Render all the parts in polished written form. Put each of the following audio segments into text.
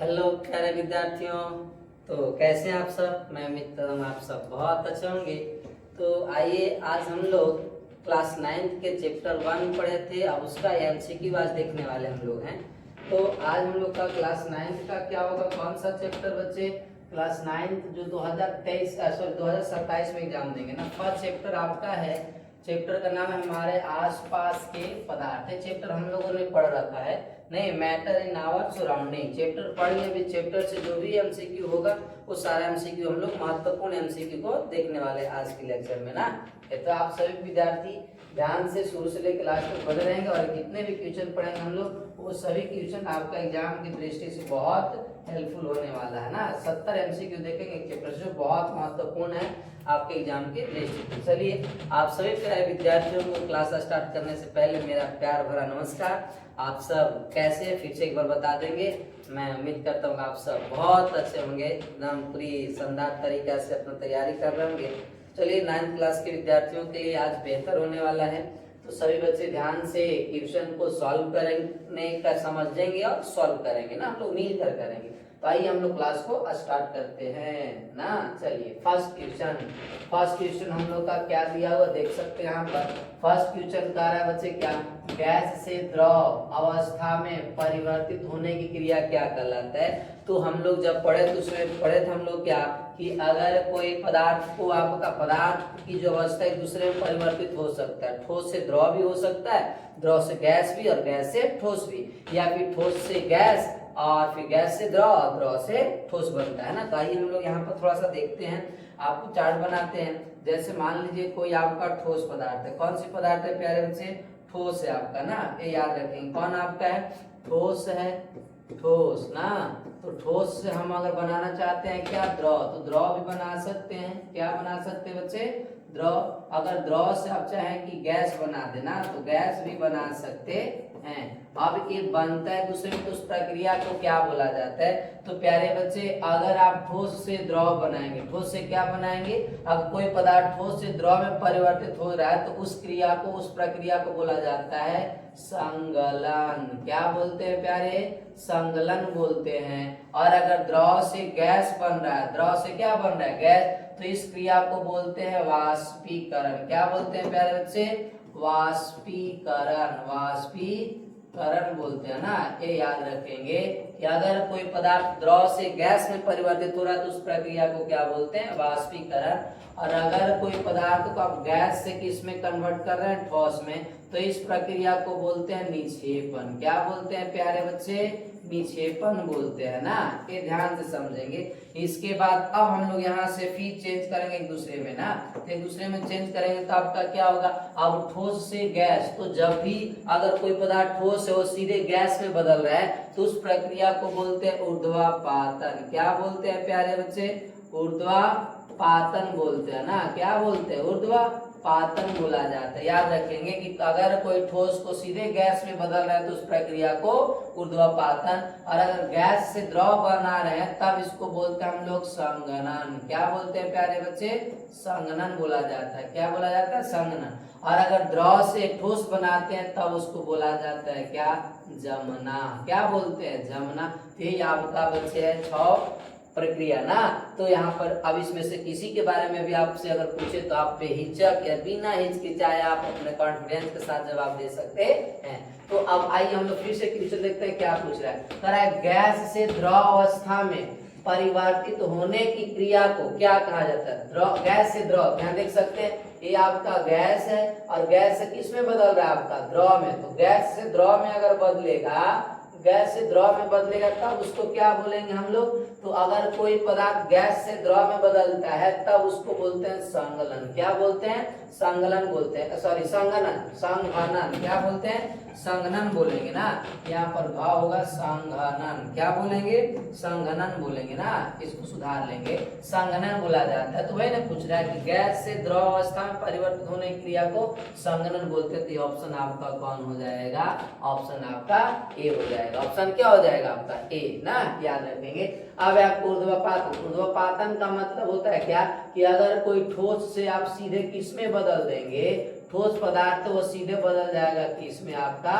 Hello प्यारे विद्यार्थियों। तो कैसे हैं आप सब। मैं उम्मीद करता हूँ आप सब बहुत अच्छे होंगे। तो आइए आज हम लोग क्लास 9 के चैप्टर 1 पढ़े थे, अब उसका एमसीक्यू आज देखने वाले हम लोग हैं। तो आज हम लोग का क्लास 9 का क्या होगा, कौन सा चैप्टर बच्चे। क्लास 9 जो 2027 में एग्जाम देंगे ना, फर्स्ट चैप्टर आपका है। चैप्टर का नाम है हमारे आसपास के पदार्थ। चैप्टर हम लोगों ने पढ़ रखा है, नहीं matter in our surrounding. Chapter पढ़ लिए, भी चैप्टर से जो भी एमसीक्यू होगा वो सारा एमसीक्यू हम लोग महत्वपूर्ण एमसीक्यू को देखने वाले आज के लेक्चर में ना। तो आप सभी विद्यार्थी ध्यान से शुरू से लेकर लास्ट तक पढ़े रहेंगे और जितने भी क्वेश्चन पढ़ेंगे हम लोग वो सभी क्वेश्चन आपका एग्जाम की दृष्टि से बहुत हेल्पफुल होने वाला है ना। 70 एमसीक्यू देखेंगे एक चैप्टर से, बहुत महत्वपूर्ण है आपके एग्जाम की दृष्टि से। चलिए आप सभी प्यारे विद्यार्थियों को क्लास स्टार्ट करने से पहले मेरा प्यार भरा नमस्कार। आप सब कैसे, फिर से एक बार बता देंगे। मैं उम्मीद करता हूँ आप सब बहुत अच्छे होंगे, एकदम पूरी शानदार तरीके से अपना तैयारी कर रहे होंगे। चलिए 9th क्लास के विद्यार्थियों के लिए आज बेहतर होने वाला है। तो सभी बच्चे ध्यान से क्वेश्चन को सॉल्व करने का समझेंगे और सॉल्व करेंगे ना, हम लोग मिल कर करेंगे। तो आइए हम लोग क्लास को स्टार्ट करते हैं ना। चलिए फर्स्ट क्वेश्चन हम लोग का क्या दिया हुआ देख सकते हैं यहाँ पर। फर्स्ट क्वेश्चन कह रहा है बच्चे क्या, गैस से द्रव अवस्था में परिवर्तित होने की क्रिया क्या कहलाता है। तो हम लोग जब पढ़े तो उसमें पढ़े थे हम लोग क्या कि अगर कोई पदार्थ को आपका पदार्थ की जो अवस्था है दूसरे में परिवर्तित हो सकता है। ठोस से द्रव भी हो सकता है, द्रव से गैस भी, और गैस से ठोस भी, या फिर ठोस से गैस और फिर गैस से द्रव और द्रव से ठोस बनता है ना। तो आइए हम लोग यहाँ पर थोड़ा सा देखते हैं, आपको चार्ट बनाते हैं। जैसे मान लीजिए कोई आपका ठोस पदार्थ है, कौन सी पदार्थ है प्यारे बच्चे, ठोस है आपका ना, ये याद रखेंगे। कौन आपका है, ठोस है, ठोस ना। तो ठोस से हम अगर बनाना चाहते हैं क्या, द्रव, तो द्रव भी बना सकते हैं। क्या बना सकते हैं बच्चे, द्रव। अगर द्रव से आप चाहें कि गैस बना देना तो गैस भी बना सकते हैं। अब ये बनता है दूसरे में, तो उस प्रक्रिया को क्या बोला जाता है। तो प्यारे बच्चे अगर आप ठोस से द्रव बनाएंगे, ठोस से क्या बनाएंगे, अब कोई पदार्थ ठोस से द्रव में परिवर्तित हो रहा है तो उस क्रिया को, उस प्रक्रिया को बोला जाता है संगलन। क्या बोलते हैं प्यारे, संगलन बोलते हैं। और अगर द्रव से गैस बन रहा है, द्रव से क्या बन रहा है, गैस, तो इस क्रिया को बोलते हैं वाष्पीकरण। क्या बोलते हैं प्यारे बच्चे, वाष्पीकरण, वाष्पीकरण बोलते हैं ना। ये याद रखेंगे कि अगर कोई पदार्थ द्रव से गैस में परिवर्तित हो रहा है तो उस प्रक्रिया को क्या बोलते हैं, वाष्पीकरण। और अगर कोई पदार्थ को आप गैस से किस में कन्वर्ट कर रहे हैं, ठोस में, तो इस प्रक्रिया को बोलते हैं निक्षेपण। क्या बोलते हैं प्यारे बच्चे, निक्षेपण बोलते हैं ना। ये ध्यान से समझेंगे। इसके बाद अब हम लोग यहाँ से फिर चेंज करेंगे एक दूसरे में ना, तो एक दूसरे में चेंज करेंगे तो आपका क्या होगा, अब ठोस से गैस, तो जब भी अगर कोई पदार्थ ठोस है वो सीधे गैस में बदल रहा है तो उस प्रक्रिया को बोलते हैं ऊर्ध्वापातन। क्या बोलते हैं प्यारे बच्चे, ऊर्ध्वापातन बोलते हैं ना। क्या बोलते हैं, ऊर्ध्वापातन बोला जाता है। याद रखेंगे कि अगर कोई ठोस को सीधे गैस में बदल रहा है तो उस प्रक्रिया को ऊर्ध्वापातन, और अगर गैस से द्रव बना रहे हैं तब इसको बोलते हैं हम लोग संघनन। क्या बोलते हैं प्यारे बच्चे, संघनन बोला जाता है। क्या बोला जाता है, संघनन। और अगर द्रव से ठोस बनाते हैं तब उसको बोला जाता है क्या, जमना। क्या बोलते हैं, जमना। तो ये आपका बच्चे है 6 प्रक्रिया ना। तो यहाँ पर अब इसमें से किसी के बारे में भी आपसे अगर पूछे तो आप बेहिचक या बिना हिचकिचाए आप अपने कॉन्फिडेंस के साथ जवाब दे सकते हैं। तो अब आइए हम लोग फिर से क्वेश्चन देखते हैं क्या पूछ रहा है। कह रहा है गैस से द्रव अवस्था में परिवर्तित होने की क्रिया को क्या कहा जाता है, द्रव, गैस से द्रव। यहाँ देख सकते हैं ये आपका गैस है और गैस से किस में बदल रहा है, आपका द्रव में। तो गैस से द्रव में अगर बदलेगा, गैस से द्रव में बदलेगा तब उसको क्या बोलेंगे हम लोग। तो अगर कोई पदार्थ गैस से द्रव में बदलता है तब उसको बोलते हैं संगलन। क्या बोलते हैं, संगलन बोलते हैं, सॉरी संघनन, संघनन। क्या बोलते हैं, संघनन बोलेंगे ना। यहाँ पर भाव होगा संघनन। क्या बोलेंगे, संघनन बोलेंगे ना, इसको सुधार लेंगे, संघनन बोला जाता है। तो वही ना पूछ रहा है कि गैस से द्रव अवस्था में परिवर्तित होने की क्रिया को संघनन बोलते हैं। तो ऑप्शन आपका कौन हो जाएगा, ऑप्शन आपका ए हो जाएगा। ऑप्शन क्या हो जाएगा आपका, ए ना, याद रखेंगे। अब आपको ऊर्ध्वापातन, ऊर्ध्वापातन का मतलब होता है क्या कि अगर कोई ठोस से आप सीधे किस में बदल देंगे, ठोस पदार्थ वो सीधे बदल जाएगा किसमें, आपका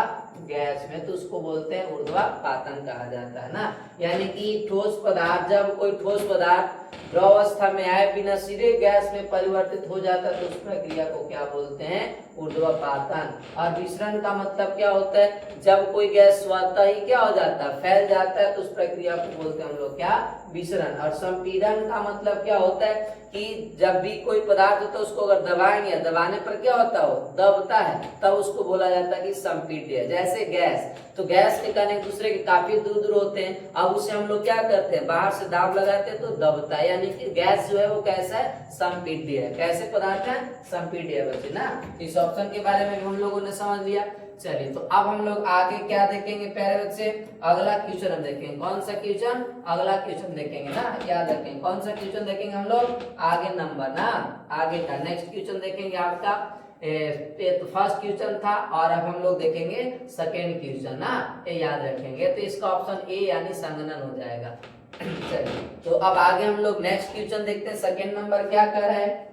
गैस में, तो उसको बोलते हैं ऊर्ध्वपातन कहा जाता है ना। यानी कि ठोस पदार्थ, जब कोई ठोस पदार्थ द्रव अवस्था में आए बिना सीधे गैस में परिवर्तित हो जाता है तो उस प्रक्रिया को क्या बोलते हैं, ऊर्ध्वपातन। और विसरण का मतलब क्या होता है, जब कोई गैस स्वतः ही क्या हो जाता है, फैल जाता है, तो उस प्रक्रिया को बोलते हैं हम लोग क्या, विसरण। और संपीड़न का मतलब क्या होता है कि जब भी कोई पदार्थ होता है उसको अगर दबाएंगे, दबाने पर क्या होता है, वो दबता है, तब उसको बोला जाता है कि संपीड्य। जैसे गैस, तो गैस के कण एक दूसरे के काफी दूर दूर होते हैं, अब उसे हम लोग क्या करते हैं, बाहर से दाब लगाते हैं तो दबता है, यानी कि गैस जो है वो कैसा है, संपीड्य है। कैसे पदार्थ है, संपीड्य है बच्चे ना। इस ऑप्शन के बारे में भी हम लोगों ने समझ लिया। चलिए तो अब हम लोग आगे क्या देखेंगे प्यारे बच्चे, अगला क्वेश्चन हम देखेंगे। कौन सा क्वेश्चन, अगला क्वेश्चन देखेंगे ना, याद रखेंगे कौन सा क्वेश्चन देखेंगे हम लोग, आगे नंबर ना, आगे का नेक्स्ट क्वेश्चन देखेंगे आपका। तो फर्स्ट क्वेश्चन था और अब हम लोग देखेंगे सेकेंड क्वेश्चन ना, ये याद रखेंगे। तो इसका ऑप्शन ए यानी संगणन हो जाएगा। चलिए तो अब आगे हम लोग नेक्स्ट क्वेश्चन देखते हैं। सेकेंड नंबर क्या कर रहा है,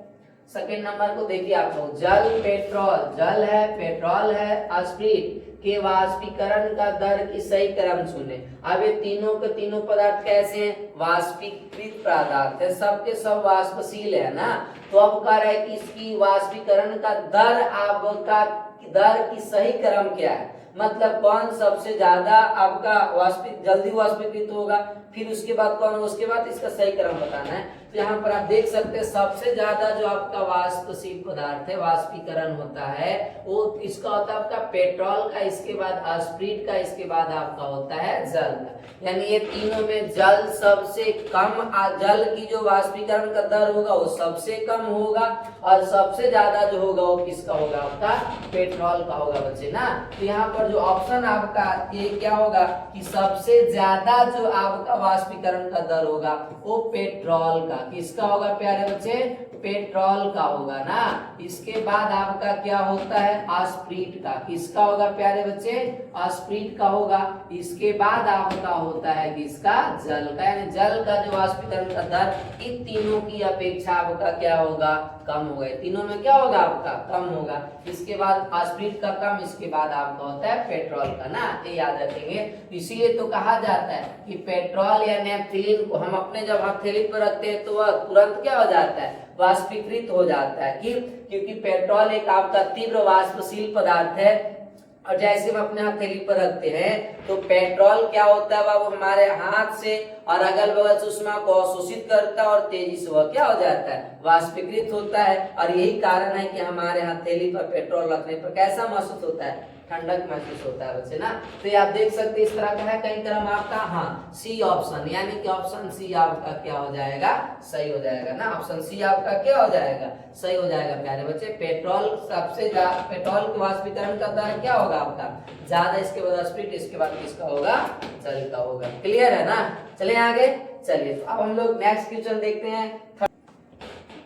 सेकेंड नंबर को देखिए आप लोग, जल पेट्रोल, जल है पेट्रोल है स्प्रीट के वाष्पीकरण का दर की सही क्रम चुने। अब ये तीनों के तीनों पदार्थ कैसे हैं, वाष्पीकृत पदार्थ है, सबके सब वाष्पशील है ना। तो अब कह रहा है कि इसकी वाष्पीकरण का दर, आपका दर की सही क्रम क्या है, मतलब कौन सबसे ज्यादा आपका जल्दी वाष्पीकृत होगा, फिर उसके बाद कौन, उसके बाद इसका सही क्रम बताना है। तो यहाँ पर आप देख सकते हैं सबसे ज्यादा जो आपका वाष्पशील पदार्थ है, वाष्पीकरण होता है, वो किसका होता है, आपका पेट्रोल का, इसके बाद स्प्रीट का, इसके बाद आपका होता है जल का। यानी ये तीनों में जल सबसे कम, जल की जो वाष्पीकरण का दर होगा वो सबसे कम होगा, और सबसे ज्यादा जो होगा वो किसका होगा, आपका पेट्रोल का होगा बच्चे ना। तो यहाँ पर जो ऑप्शन आपका ये क्या होगा कि सबसे ज्यादा जो आपका वाष्पीकरण का दर होगा वो पेट्रोल का, किसका होगा प्यारे बच्चे, पेट्रोल का होगा ना। इसके बाद आपका क्या होता है, स्प्रीट का, किसका होगा प्यारे बच्चे, स्प्रीट का होगा। इसके बाद आपका होता है किसका, जल का, यानी जल का जो वाष्पीकरण का दर इन तीनों की अपेक्षा आपका क्या होगा, कम होगा। तीनों में क्या होगा, आपका कम होगा। इसके बाद स्प्रीट का कम, इसके बाद आपका होता है पेट्रोल का ना, ये याद रखेंगे। इसीलिए तो कहा जाता है कि पेट्रोल या नेफ्थलीन को हम अपने जब हथेली पर रखते हैं तो वह तुरंत क्या हो जाता है, वाष्पीकृत हो जाता है। क्योंकि पेट्रोल एक आपका तीव्र वाष्पशील पदार्थ है, और जैसे हम अपने हथेली पर रखते हैं तो पेट्रोल क्या होता है, वो हमारे हाथ से और अगल बगल से ऊष्मा को अवशोषित करता है और तेजी से वह क्या हो जाता है, वाष्पीकृत होता है। और यही कारण है कि हमारे हथेली पर पेट्रोल रखने पर कैसा महसूस होता है, ठंडक महसूस होता है बच्चे ना। तो ये आप देख सकते हैं इस तरह का है कई क्रम आपका, हाँ सी ऑप्शन, यानी कि ऑप्शन सी आपका क्या हो जाएगा, सही हो जाएगा ना। ऑप्शन सी आपका क्या हो जाएगा, सही हो जाएगा प्यारे बच्चे। पेट्रोल सबसे ज्यादा, पेट्रोल के वाष्पीकरण का दर क्या होगा आपका ज्यादा, इसके बाद स्प्रीट, इसके बाद किसका होगा, जल का होगा। क्लियर है ना, चलिए आगे। चलिए तो अब हम लोग नेक्स्ट क्वेश्चन देखते हैं।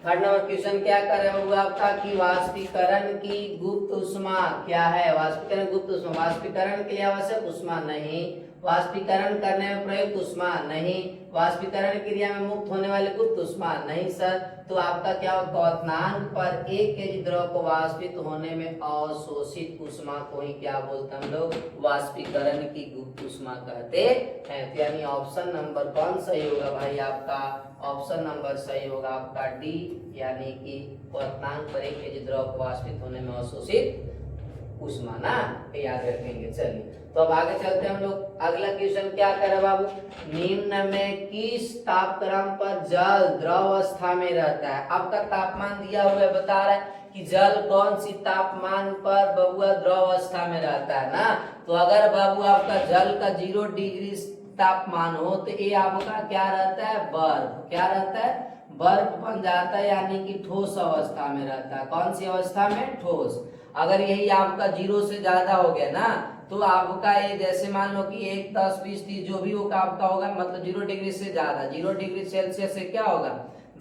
थर्ड नंबर क्वेश्चन क्या करे होगा आपका कि वाष्पीकरण की गुप्त उष्मा क्या है, वाष्पीकरण गुप्त उष्मा, वाष्पीकरण के लिए आवश्यक उष्मा नहीं, वाष्पीकरण करने में प्रयुक्त उष्मा नहीं, वाष्पीकरण क्रिया में मुक्त होने वाली गुप्त उष्मा नहीं सर। तो आपका क्या होगा, क्वथनांक पर 1 केजी द्रव को वाष्पित होने में अवशोषित उष्मा को ही क्या बोलते हैं हम लोग, वाष्पीकरण की गुप्त उष्मा कहते हैं। तो यानी ऑप्शन नंबर कौन सही होगा भाई आपका, ऑप्शन नंबर सही होगा आपका डी, यानी कि क्वथनांक पर 1 केजी द्रव को वाष्पित होने में अवशोषित उष्मा ना, याद रखेंगे। चलिए तो अब आगे चलते हैं हम लोग। अगला क्वेश्चन क्या करे बाबू, निम्न में किस तापक्रम पर जल द्रव अवस्था में रहता है। आपका तापमान दिया हुआ है, बता रहा है कि जल कौन सी तापमान पर बबुआ द्रव अवस्था में रहता है ना। तो अगर बाबू आपका जल का 0 डिग्री तापमान हो तो ये आपका क्या रहता है, बर्फ, क्या रहता है, बर्फ बन जाता है, यानी कि ठोस अवस्था में रहता है। कौन सी अवस्था में, ठोस। अगर यही आपका 0 से ज्यादा हो गया ना तो आपका ये जैसे मान लो कि 1, 10, 20, 30 जो भी होगा आपका होगा, मतलब 0 डिग्री से ज्यादा, 0 डिग्री सेल्सियस से क्या होगा,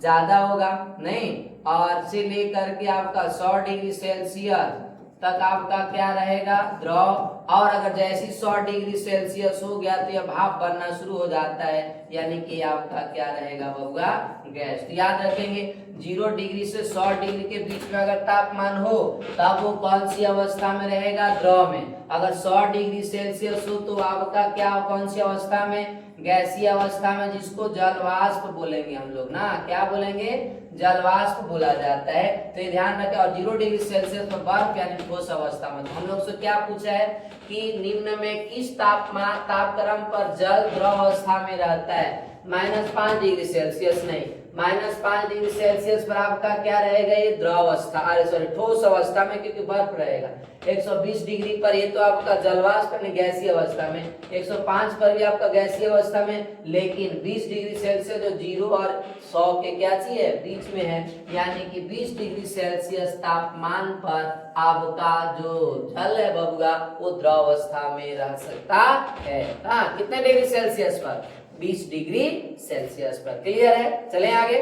ज्यादा होगा नहीं, और से लेकर के आपका 100 डिग्री सेल्सियस तक आपका क्या रहेगा, द्रव। और अगर जैसे 100 डिग्री सेल्सियस हो गया तो यह भाप बनना शुरू हो जाता है, यानी कि आपका क्या रहेगा बबुआ, गैस। तो याद रखेंगे 0 डिग्री से 100 डिग्री के बीच में अगर तापमान हो तब वो कौन सी अवस्था में रहेगा, द्रव में। अगर 100 डिग्री सेल्सियस हो तो आपका क्या, कौन सी अवस्था में, गैसीय अवस्था में, जिसको जल वाष्प बोलेंगे हम लोग ना, क्या बोलेंगे, जल वाष्प बोला जाता है। तो ये ध्यान रखें। और 0 डिग्री सेल्सियस पर बर्फ यानी ठोस अवस्था में। तो हम लोग से क्या पूछा है कि निम्न में किस तापक्रम पर जल द्रव अवस्था में रहता है, -5 डिग्री सेल्सियस नहीं, -5 डिग्री सेल्सियस पर आपका क्या रहेगा, ये द्रव अवस्था, अरे सॉरी ठोस अवस्था में, क्योंकि बर्फ रहेगा। 120 डिग्री पर ये तो आपका जलवाष्प में गैसीय अवस्था में, 105 पर भी आपका गैसीय अवस्था में, लेकिन 20 डिग्री सेल्सियस जो 0 और 100 के क्या चाहिए बीच में है, यानी कि 20 डिग्री सेल्सियस तापमान पर आपका जो जल है बबुआ वो द्रव अवस्था में रह सकता है। हाँ, कितने डिग्री सेल्सियस पर, 20 डिग्री सेल्सियस पर। क्लियर है, चले आगे।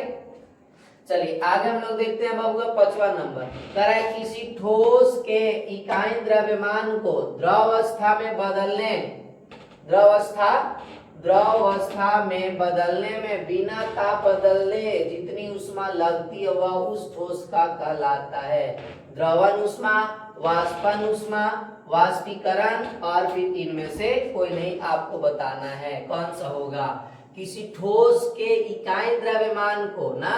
चलिए आगे हम लोग देखते हैं बबुआ 5वां नंबर। कह रहा है किसी ठोस के इकाई द्रव्यमान को द्रव अवस्था में बदलने, द्रव अवस्था में बदलने में बिना ताप बदलने जितनी उष्मा लगती है वह उस ठोस का कहलाता है। द्रवन उष्मा, वाष्पन उष्मा, वाष्पीकरण, और फिर इनमें से कोई नहीं आपको बताना है कौन सा होगा। किसी ठोस के इकाई द्रव्यमान को ना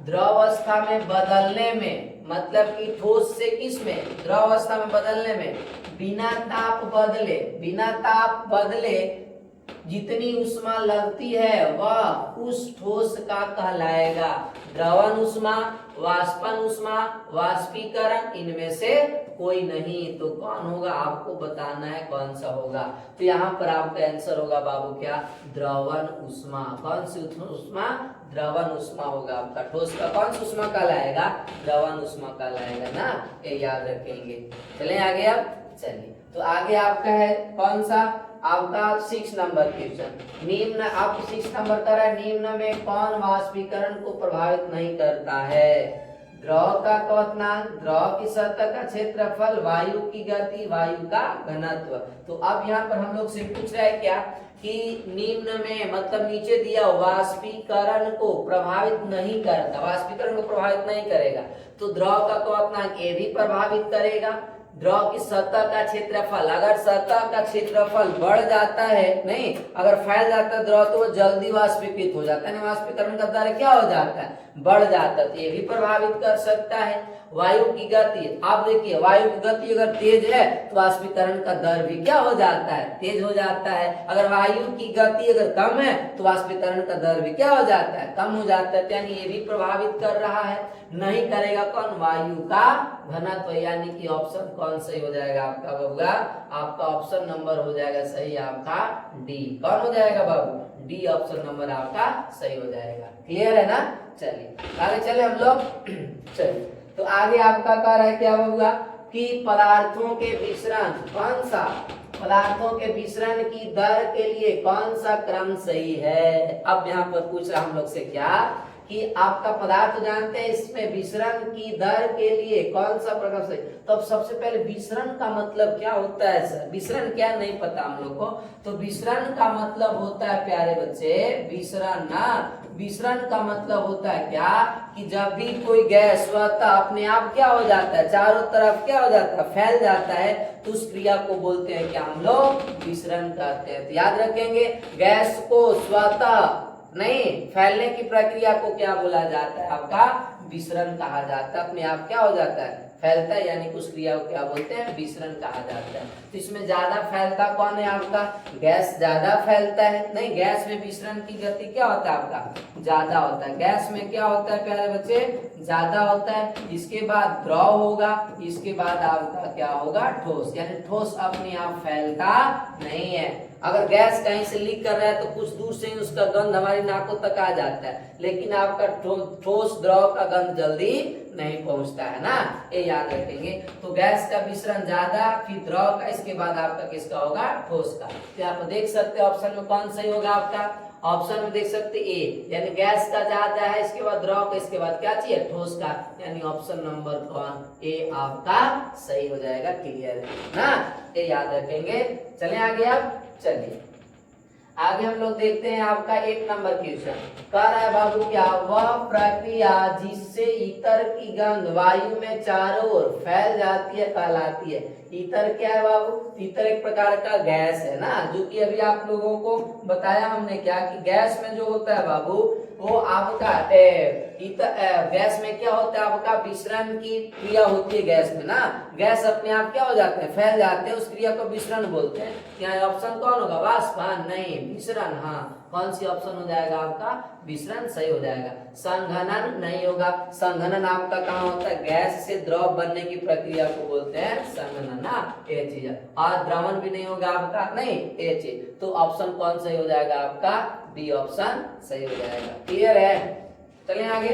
द्रव अवस्था में बदलने में, मतलब कि ठोस से किस में, द्रव अवस्था में बदलने में बिना ताप बदले जितनी उष्मा लगती है वह उस ठोस का कहलाएगा। द्रवन उष्मा, वाष्पन उष्मा, वाष्पीकरण, इनमें से कोई नहीं। तो कौन होगा आपको बताना है कौन सा होगा। तो यहाँ पर आपका आंसर होगा बाबू क्या, द्रवन उष्मा। कौन सी उष्मा, द्रवन उष्मा होगा आपका। ठोस का कौन सा उष्मा कहलाएगा, द्रवन उष्मा कहलाएगा ना, ये याद रखेंगे। चलें आगे अब। चलिए तो आगे आपका है कौन सा, आपका 6 नंबर क्वेश्चन। निम्न, आप 6 नंबर का है, निम्न में कौन वाष्पीकरण को प्रभावित नहीं करता है। द्रव का क्वथनांक, द्रव की सतह का क्षेत्रफल, वायु की गति, वायु का घनत्व। तो अब यहाँ पर हम लोग से पूछ रहा है क्या कि निम्न में मतलब नीचे दिया वाष्पीकरण को प्रभावित नहीं करता, वाष्पीकरण को प्रभावित नहीं करेगा। तो द्रव का क्वथनांक ये भी प्रभावित करेगा। द्रव की सतह का क्षेत्रफल, अगर सतह का क्षेत्रफल बढ़ जाता है, नहीं अगर फैल जाता है द्रव तो वो जल्दी वाष्पीकृत हो जाता है, वाष्पीकरण का दर क्या हो जाता है, बढ़ जाता है। तो ये भी प्रभावित कर सकता है। वायु की गति, आप देखिए वायु की गति अगर तेज है तो वाष्पीकरण का दर भी क्या हो जाता है, तेज हो जाता है। अगर वायु की गति अगर कम है तो वाष्पीकरण का दर भी क्या हो जाता है, कम हो जाता है। यानी ये भी प्रभावित कर रहा है। नहीं करेगा कौन, वायु का घनत्व, यानी कि ऑप्शन कौन सही हो जाएगा आपका बबुआ, आपका ऑप्शन नंबर हो जाएगा सही आपका डी। कौन हो जाएगा बाबू, डी ऑप्शन नंबर आपका सही हो जाएगा। क्लियर है ना। चलिए आगे चले हम लोग। चलिए तो आगे आपका कह रहा है क्या बबुआ कि पदार्थों के विसरण, कौन सा, पदार्थों के विसरण की दर के लिए कौन सा क्रम सही है। अब यहाँ पर पूछ रहा हम लोग से क्या कि आपका पदार्थ जानते हैं, इसमें विसरण की दर के लिए कौन सा प्रकार सही। तो अब सबसे पहले विसरण का मतलब क्या होता है सर, विसरण क्या नहीं पता हम लोग को। तो विसरण का मतलब होता है प्यारे बच्चे, विसरण ना, विसरण का मतलब होता है क्या कि जब भी कोई गैस स्वतः अपने आप क्या हो जाता है, चारों तरफ क्या हो जाता है, फैल जाता है, तो उस क्रिया को बोलते हैं क्या हम लोग, विसरण कहते हैं। तो याद रखेंगे गैस को स्वतः नहीं फैलने की प्रक्रिया को क्या बोला जाता है, आपका विसरण कहा जाता है। अपने आप क्या हो जाता है, फैलता है, यानी उस क्रिया को क्या बोलते हैं, विसरण कहा जाता है। तो इसमें ज्यादा फैलता कौन है आपका, गैस ज्यादा फैलता है। नहीं, गैस में विसरण की गति क्या होता है आपका, ज्यादा होता है। गैस में क्या होता है प्यारे बच्चे, ज्यादा होता है। इसके बाद द्रव होगा, इसके बाद आपका क्या होगा, ठोस। यानी ठोस अपने आप फैलता नहीं है। अगर गैस कहीं से लीक कर रहा है तो कुछ दूर से ही उसका गंध हमारी नाकों तक आ जाता है, लेकिन आपका ठोस द्रव का गंध जल्दी नहीं पहुंचता है ना, ये याद रखेंगे। तो गैस का विसरण ज्यादा, फिर द्रव का, इसके बाद आपका किसका होगा, ठोस का। तो आप देख सकते हैं ऑप्शन में कौन सही होगा आपका, ऑप्शन में देख सकते ए, यानी गैस का ज्यादा है, इसके बाद द्रव का, इसके बाद क्या चाहिए ठोस का, यानी ऑप्शन नंबर कौन ए आपका सही हो जाएगा। क्लियर है ना, ये याद रखेंगे। चले आगे, अब चलिए आगे हम लोग देखते हैं आपका 1 नंबर क्वेश्चन। कह रहा है बाबू क्या, वह प्रक्रिया जिससे ईतर की गंध वायु में चारों ओर फैल जाती है कहलाती है। ईतर क्या है बाबू, ईतर एक प्रकार का गैस है ना, जो कि अभी आप लोगों को बताया हमने क्या कि गैस में जो होता है बाबू वो आपका गैस में क्या होता है आपका विसरण की क्रिया होती है गैस में ना, गैस अपने आप क्या हो जाते हैं फैल जाते हैं, उस क्रिया को विसरण बोलते हैं। यहाँ ऑप्शन कौन होगा, वाष्पन नहीं विसरण, हाँ कौन सी ऑप्शन हो जाएगा आपका विसरण सही हो जाएगा। संघनन नहीं होगा, संघनन आपका कहाँ होता है, गैस से द्रव बनने की प्रक्रिया को बोलते हैं संघनन ना, ये चीज है। और द्रवण भी नहीं होगा आपका, नहीं ये चीज, तो ऑप्शन कौन सही हो जाएगा आपका बी ऑप्शन सही हो जाएगा। क्लियर है, चलिए आगे।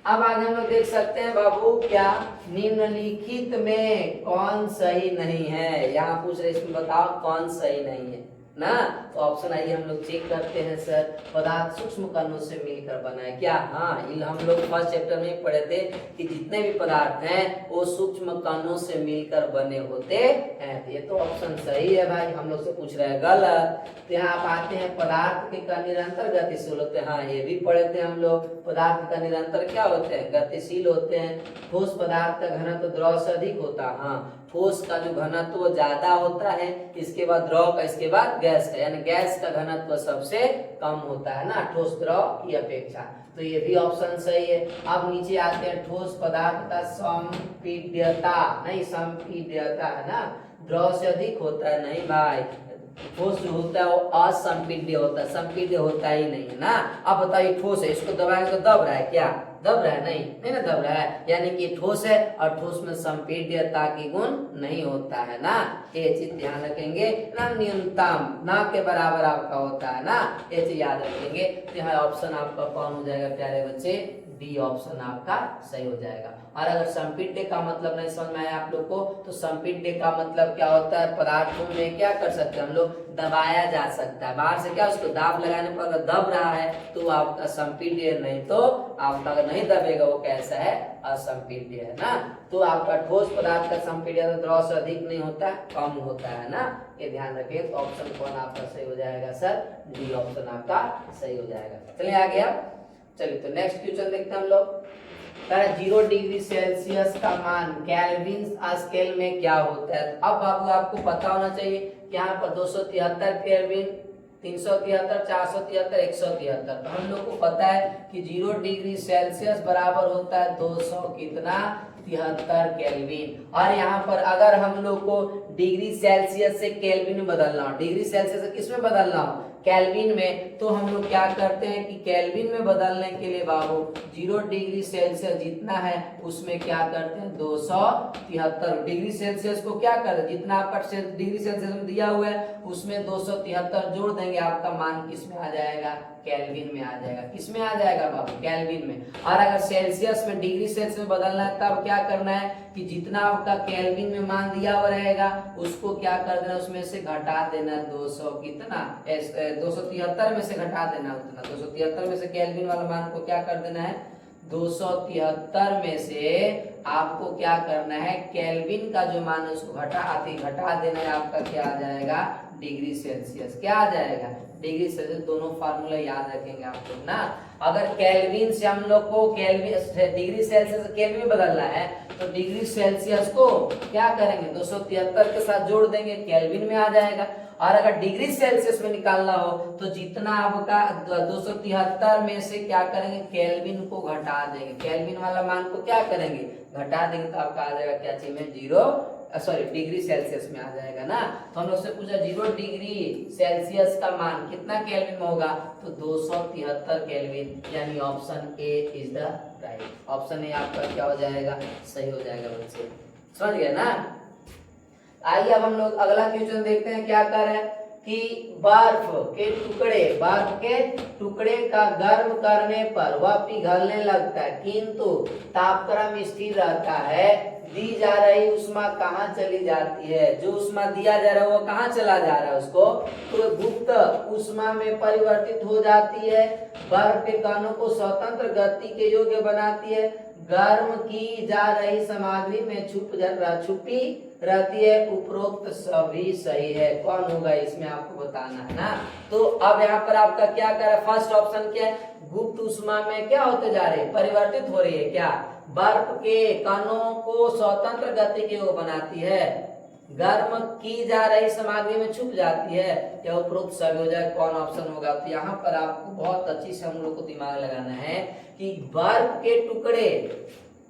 अब आगे हम लोग देख सकते हैं बाबू क्या, निम्नलिखित में कौन सही नहीं है, यहाँ पूछ रहे इसमें बताओ कौन सही नहीं है ना, तो ऑप्शन आइए हम लोग चेक करते हैं। सर पदार्थ सूक्ष्म कणों से मिलकर बना है क्या, हाँ हम लोग फर्स्ट चैप्टर में पढ़े थे कि जितने भी पदार्थ हैं वो सूक्ष्म कणों से मिलकर बने होते हैं, ये तो ऑप्शन सही है भाई। हम लोग से पूछ रहे हैं गलत, तो यहाँ आप आते हैं पदार्थ के का निरंतर गतिशील होते हैं, हाँ ये भी पढ़े थे हम लोग। पदार्थ का निरंतर क्या होते हैं, गतिशील होते हैं। ठोस पदार्थ का घनत्व द्रव से अधिक होता है, हाँ ठोस का जो घनत्व ज्यादा होता है, इसके बाद द्रव का, इसके बाद गैस का, यानी गैस का घनत्व सबसे कम होता है ना ठोस द्रव की अपेक्षा, तो ये भी ऑप्शन सही है। अब नीचे आते हैं ठोस पदार्थ का संपीड्यता, नहीं संपीड्यता है ना, द्रव से अधिक होता है, नहीं भाई ठोस जो होता है वो असंपीड्य होता है, संपीड्य होता ही नहीं है ना। अब बताइए ठोस है, इसको दबाएंगे तो दब रहा है क्या, दब रहा है नहीं, नहीं ना दब रहा है, यानी कि ठोस है और ठोस में संपीड्यता की गुण नहीं होता है ना, ये चीज ध्यान रखेंगे ना। न्यूनतम ना के बराबर आपका होता है ना, ये चीज याद रखेंगे। तो यहाँ ऑप्शन आपका कौन हो जाएगा प्यारे बच्चे, डी ऑप्शन आपका सही हो जाएगा। और अगर संपीड्य का मतलब नहीं समझ में आया आप लोग को, तो संपीड्य का मतलब क्या होता है, पदार्थों में क्या कर सकते हैं हम लोग, दबाया जा सकता है, बाहर से क्या उसको दाब लगाने पर अगर दब रहा है तो आपका संपीड्य, नहीं तो आपका अगर नहीं दबेगा वो कैसा है, असंपीड्य है ना। तो आपका ठोस पदार्थ का संपीड्य द्रव से अधिक नहीं होता, कम होता है ना, ये ध्यान रखिए। तो ऑप्शन कौन आपका सही हो जाएगा सर, डी ऑप्शन आपका सही हो जाएगा। चलिए आगे, अब चलिए तो नेक्स्ट क्वेश्चन देखते हैं हम लोग। 0 डिग्री सेल्सियस का मान केल्विन स्केल में क्या होता है। अब बाबू आपको पता होना चाहिए कि यहाँ पर 273 केल्विन, 373, 473, 173, तो हम लोग को पता है कि 0 डिग्री सेल्सियस बराबर होता है 200 कितना 73 केल्विन। और यहाँ पर अगर हम लोग को डिग्री सेल्सियस से केल्विन में बदलना हो, डिग्री सेल्सियस से किस में बदलना हो, केल्विन में, तो हम लोग क्या करते हैं कि केल्विन में बदलने के लिए बाबू 0 डिग्री सेल्सियस जितना है उसमें क्या करते हैं 273 डिग्री सेल्सियस को क्या करते हैं, जितना आपका डिग्री सेल्सियस में दिया हुआ है उसमें 273 जोड़ देंगे, आपका मान किस में आ जाएगा, केल्विन में आ जाएगा। किस में आ जाएगा बाबू, केल्विन में। और अगर सेल्सियस में डिग्री सेल्सियस में बदलना है तब क्या करना है कि जितना आपका केल्विन में मान दिया हुआ रहेगा उसको क्या कर देना, उसमें से घटा देना 200 कितना 273 में से घटा देना उतना, 273 में से केल्विन वाला मान को क्या कर देना है, 273 में से आपको क्या करना है, केल्विन का जो मान है उसको घटा देना है, आपका क्या आ जाएगा, डिग्री सेल्सियस। क्या आ जाएगा, डिग्री सेल्सियस। दोनों फार्मूला याद रखेंगे आप लोग ना। अगर केल्विन से हम लोग को डिग्री सेल्सियस से केल्विन में बदलना है तो डिग्री सेल्सियस को क्या करेंगे 273 के साथ जोड़ देंगे, केल्विन में आ जाएगा। और अगर डिग्री सेल्सियस में निकालना हो तो जितना आपका 273 में से क्या करेंगे, केल्विन को घटा देंगे, केल्विन वाला मान को क्या करेंगे, घटा देंगे, तो आपका आ जाएगा क्या चीज में, डिग्री सेल्सियस में आ जाएगा ना। तो हम लोग से पूछा 0 डिग्री सेल्सियस का मान कितना केल्विन में होगा, तो 273 केल्विन, यानी option A is the right, option A आपका क्या हो जाएगा, सही हो जाएगा बच्चे। समझ गए ना। आइए अब हम लोग अगला क्वेश्चन देखते हैं क्या कर रहे हैं। कि बर्फ के टुकड़े का गर्म करने पर वह पिघलने लगता है, किंतु तापक्रम स्थिर रहता है। दी जा रही उष्मा कहाँ चली जाती है? जो उष्मा दिया जा रहा है वो कहाँ चला जा रहा है उसको? तो गुप्त उष्मा में परिवर्तित हो जाती है। बर्फ के कणों को स्वतंत्र गति के योग्य बनाती है। गर्म की जा रही सामग्री में छुपी रहती है। उपरोक्त सभी सही है। कौन होगा इसमें आपको बताना है ना। तो अब यहाँ पर आपका क्या कर रहा है? फर्स्ट ऑप्शन क्या है? गुप्त उष्मा में क्या होते जा रहे हैं? परिवर्तित हो रही है। क्या? बर्फ के कणों को स्वतंत्र गति के वो बनाती है। गर्म की जा रही सामग्री में छुप जाती है। या उपरोक्त सभी हो जाए। कौन ऑप्शन होगा? तो यहाँ पर आपको बहुत अच्छी से हम लोग को दिमाग लगाना है कि बर्फ के टुकड़े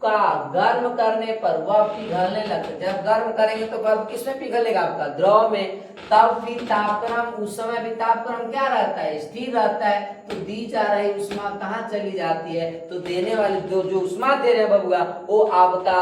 का गर्म करने पर वह पिघलने लगता है। जब गर्म करेंगे तो बर्फ किसमें पिघलेगा? आपका द्रव में। तब भी तापक्रम, उस समय भी तापक्रम क्या रहता है? स्थिर रहता है। तो दी जा रही उष्मा कहाँ चली जाती है? तो देने वाली जो उष्मा दे रहे हैं बबुआ, वो आपका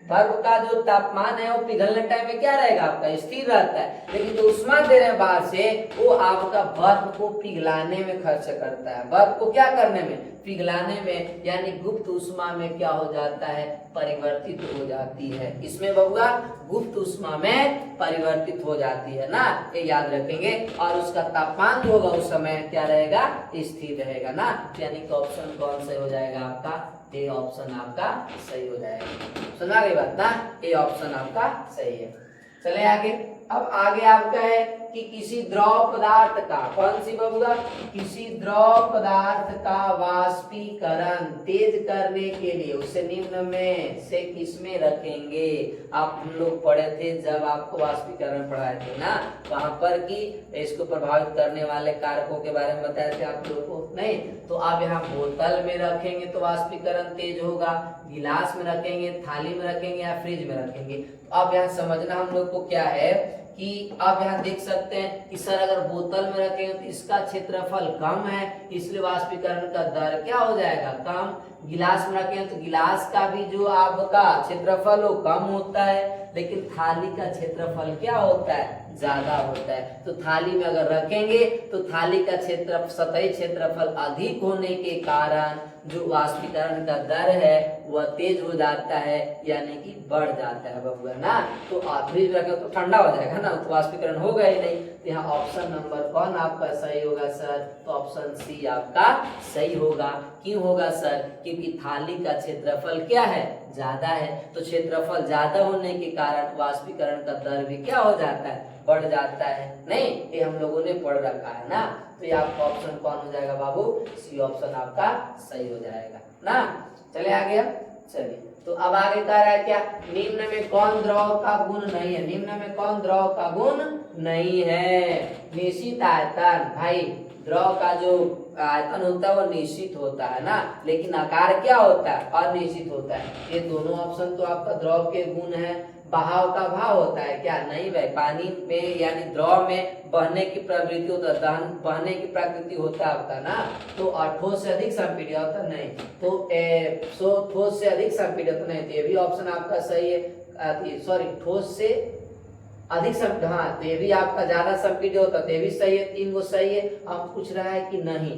बर्फ का जो तापमान है वो पिघलने टाइम में क्या रहेगा? आपका स्थिर रहता है। लेकिन जो उष्मा दे रहे हैं बाहर से, वो आपका बर्फ को पिघलाने में खर्च करता है। बर्फ को क्या करने में? पिघलाने में। यानी गुप्त उष्मा में क्या हो जाता है? परिवर्तित हो जाती है। इसमें बबुआ गुप्त उष्मा में परिवर्तित हो जाती है ना, ये याद रखेंगे। और उसका तापमान जो होगा उस समय क्या रहेगा? स्थिर रहेगा ना। यानी कि ऑप्शन कौन सही हो जाएगा आपका? ए ऑप्शन आपका सही हो जाएगा। सुना गई बात ना? ए ऑप्शन आपका सही है। चले आगे। अब आगे आपका है कि किसी द्रव पदार्थ का, कौन सी बबुआ? किसी द्रव पदार्थ का वाष्पीकरण तेज करने के लिए उसे निम्न में से किसमें रखेंगे? आप हम लोग पढ़े थे जब आपको वाष्पीकरण पढ़ाए थे ना, वहां पर कि इसको प्रभावित करने वाले कारकों के बारे में बताए थे आप लोग को। नहीं तो आप यहाँ बोतल में रखेंगे तो वाष्पीकरण तेज होगा, गिलास में रखेंगे, थाली में रखेंगे या फ्रिज में रखेंगे। अब यहाँ समझना हम लोग को क्या है कि आप यहाँ देख सकते हैं कि सर अगर बोतल में रखेंगे तो इसका क्षेत्रफल कम है, इसलिए वाष्पीकरण का दर क्या हो जाएगा? कम। गिलास में रखेंगे तो गिलास का भी जो आपका क्षेत्रफल वो कम होता है, लेकिन थाली का क्षेत्रफल क्या होता है? ज्यादा होता है। तो थाली में अगर रखेंगे तो थाली का क्षेत्र सतही क्षेत्रफल अधिक होने के कारण जो वाष्पीकरण का दर है वह तेज हो जाता है, यानी कि बढ़ जाता है बबुआ ना। तो फ्रिज रखें तो ठंडा हो जाएगा ना, तो वाष्पीकरण होगा ही नहीं। तो यहाँ ऑप्शन नंबर कौन आपका सही होगा सर? तो ऑप्शन सी आपका सही होगा। क्यों होगा सर? क्योंकि थाली का क्षेत्रफल क्या है? ज्यादा है। तो क्षेत्रफल ज्यादा होने के कारण वाष्पीकरण का दर भी क्या हो जाता है? बढ़ जाता है। नहीं ये हम लोगों ने पढ़ रखा है ना। तो ये आपका ऑप्शन कौन हो जाएगा बाबू? सी ऑप्शन आपका सही हो जाएगा ना। चले आगे। अब चलिए तो अब आगे कह रहा है क्या? निम्न में कौन द्रव का गुण नहीं है? निम्न में कौन द्रव का गुण नहीं है? निश्चित आयतन। भाई द्रव का जो आयतन होता है वो निश्चित होता है ना, लेकिन आकार क्या होता है? अनिश्चित होता है। ये दोनों ऑप्शन तो आपका द्रव के गुण है। बहाव का भाव होता है क्या? नहीं भाई, पानी में यानी द्रव में बहने की प्रवृत्ति होता है, दहन बहने की प्रकृति होता है आपका ना। तो ठोस से अधिक संपीड़ित होता नहीं, तो ठोस से अधिक संपीड़ित नहीं। तो ये भी ऑप्शन आपका सही है। सॉरी, ठोस से अधिक संपीड़ित, हाँ तो ये भी आपका ज्यादा संपीड़ित होता है, तो ये भी सही है। 3 गो सही है। अब पूछ रहा है कि नहीं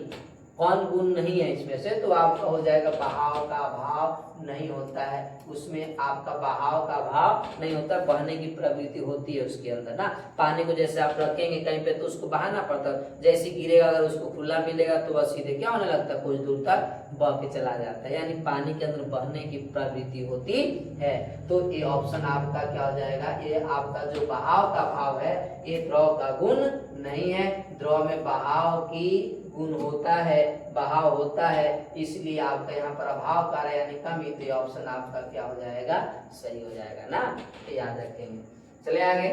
कौन गुण नहीं है इसमें से, तो आपका हो जाएगा बहाव का भाव नहीं होता है। उसमें आपका बहाव का भाव नहीं होता, बहने की प्रवृत्ति होती है उसके अंदर ना। पानी को जैसे आप रखेंगे कहीं पे तो उसको बहाना पड़ता है, जैसे गिरेगा अगर उसको खुला मिलेगा तो वह सीधे क्या होने लगता है? कुछ दूर तक बह के चला जाता है। यानी पानी के अंदर बहने की प्रवृत्ति होती है। तो ये ऑप्शन आपका क्या हो जाएगा? ये आपका जो बहाव का भाव है ये द्रव का गुण नहीं है। द्रव में बहाव की गुण होता है, बहाव होता है, इसलिए आपका यहाँ पर अभाव कार्य यानी कमी। तो ऑप्शन आपका क्या हो जाएगा? सही हो जाएगा ना। ये याद रखेंगे। चले आगे।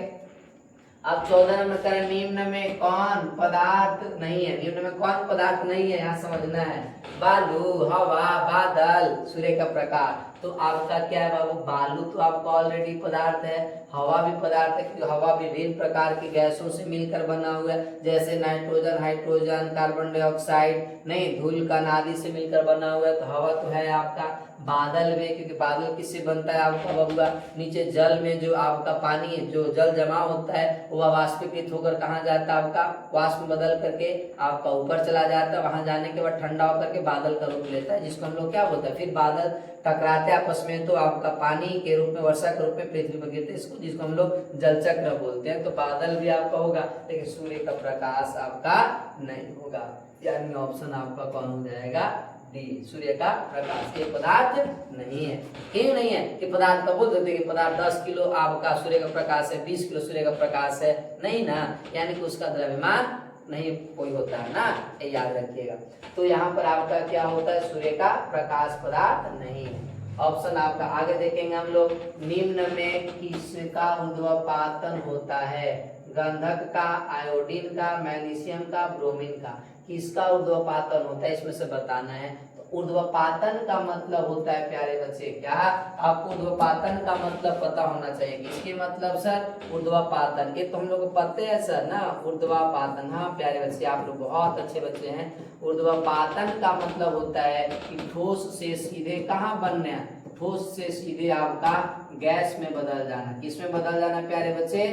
अब 14 नंबर करें, निम्न में कौन पदार्थ नहीं है? निम्न में कौन पदार्थ नहीं है यहाँ समझना है। बालू, हवा, बादल, सूर्य का प्रकाश। तो आपका क्या है बाबू, बालू तो आपका ऑलरेडी पदार्थ है, हवा भी पदार्थ है क्योंकि हवा विभिन्न प्रकार की गैसों से मिलकर बना हुआ है, जैसे नाइट्रोजन, हाइड्रोजन, कार्बन डाइऑक्साइड, नहीं धूल कण आदि से मिलकर बना हुआ है। तो हवा तो है आपका, बादल में, क्योंकि बादल किससे बनता है आपका बबुआ, नीचे जल में जो आपका पानी जो जल जमा होता है वह वाष्पीकृत होकर कहाँ जाता है आपका, वाष्प में बदल करके आपका ऊपर चला जाता है, वहां जाने के बाद ठंडा होकर के बादल का रूप लेता है, जिसको हम लोग क्या बोलते हैं, फिर बादल टकराते आपस में तो आपका पानी के रूप में, वर्षा के रूप में पृथ्वी पर गिरते, इसको जिसको हम लोग जलचक्र बोलते हैं। तो बादल भी आपका होगा लेकिन सूर्य का प्रकाश आपका नहीं होगा, यानी ऑप्शन आपका कौन हो जाएगा, डी, सूर्य का प्रकाश। ये पदार्थ नहीं है। क्यों नहीं है कि पदार्थ का बोल देते कि पदार्थ 10 किलो आपका सूर्य का प्रकाश है, 20 किलो सूर्य का प्रकाश है, नहीं ना, यानी कि उसका द्रव्यमान नहीं कोई होता है ना, ये याद रखिएगा। तो यहाँ पर आपका क्या होता है, सूर्य का प्रकाश पदार्थ नहीं है। ऑप्शन आपका आगे देखेंगे हम लोग, निम्न में किसका ऊर्ध्वपातन होता है, गंधक का, आयोडीन का, मैग्नीशियम का, ब्रोमीन का, किसका ऊर्ध्वपातन होता है इसमें से बताना है। तो ऊर्ध्वपातन का मतलब होता है प्यारे बच्चे, क्या आपको ऊर्ध्वपातन का मतलब पता होना चाहिए, किसके मतलब सर, ऊर्ध्वपातन, ये तो हम लोग को पता है सर ना, ऊर्ध्वपातन। हाँ प्यारे बच्चे, आप लोग बहुत अच्छे बच्चे हैं। ऊर्ध्वपातन का मतलब होता है कि ठोस से सीधे कहाँ बनना, ठोस से सीधे आपका गैस में बदल जाना। किस में बदल जाना प्यारे बच्चे,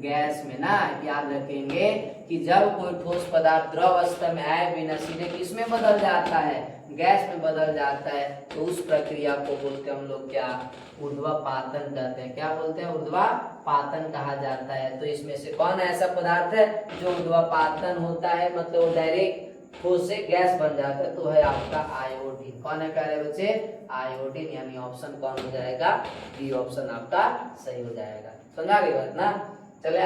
गैस में ना। याद रखेंगे कि जब कोई ठोस पदार्थ द्रव अवस्था में आए बिना सीधे किस में बदल जाता है, गैस में बदल जाता है, तो उस प्रक्रिया को बोलते हैं हम लोग क्या, ऊर्ध्वपातन कहते हैं। क्या बोलते हैं, ऊर्ध्वपातन कहा जाता है। तो इसमें से कौन ऐसा पदार्थ है जो ऊर्ध्वपातन होता है, मतलब डायरेक्ट ठोस से गैस बन जाता है, तो है आपका आयोडीन। कौन है प्यारे बच्चे, आयोडीन, यानी ऑप्शन कौन हो जाएगा, बी ऑप्शन आपका सही हो जाएगा। समझा गई बात ना। चले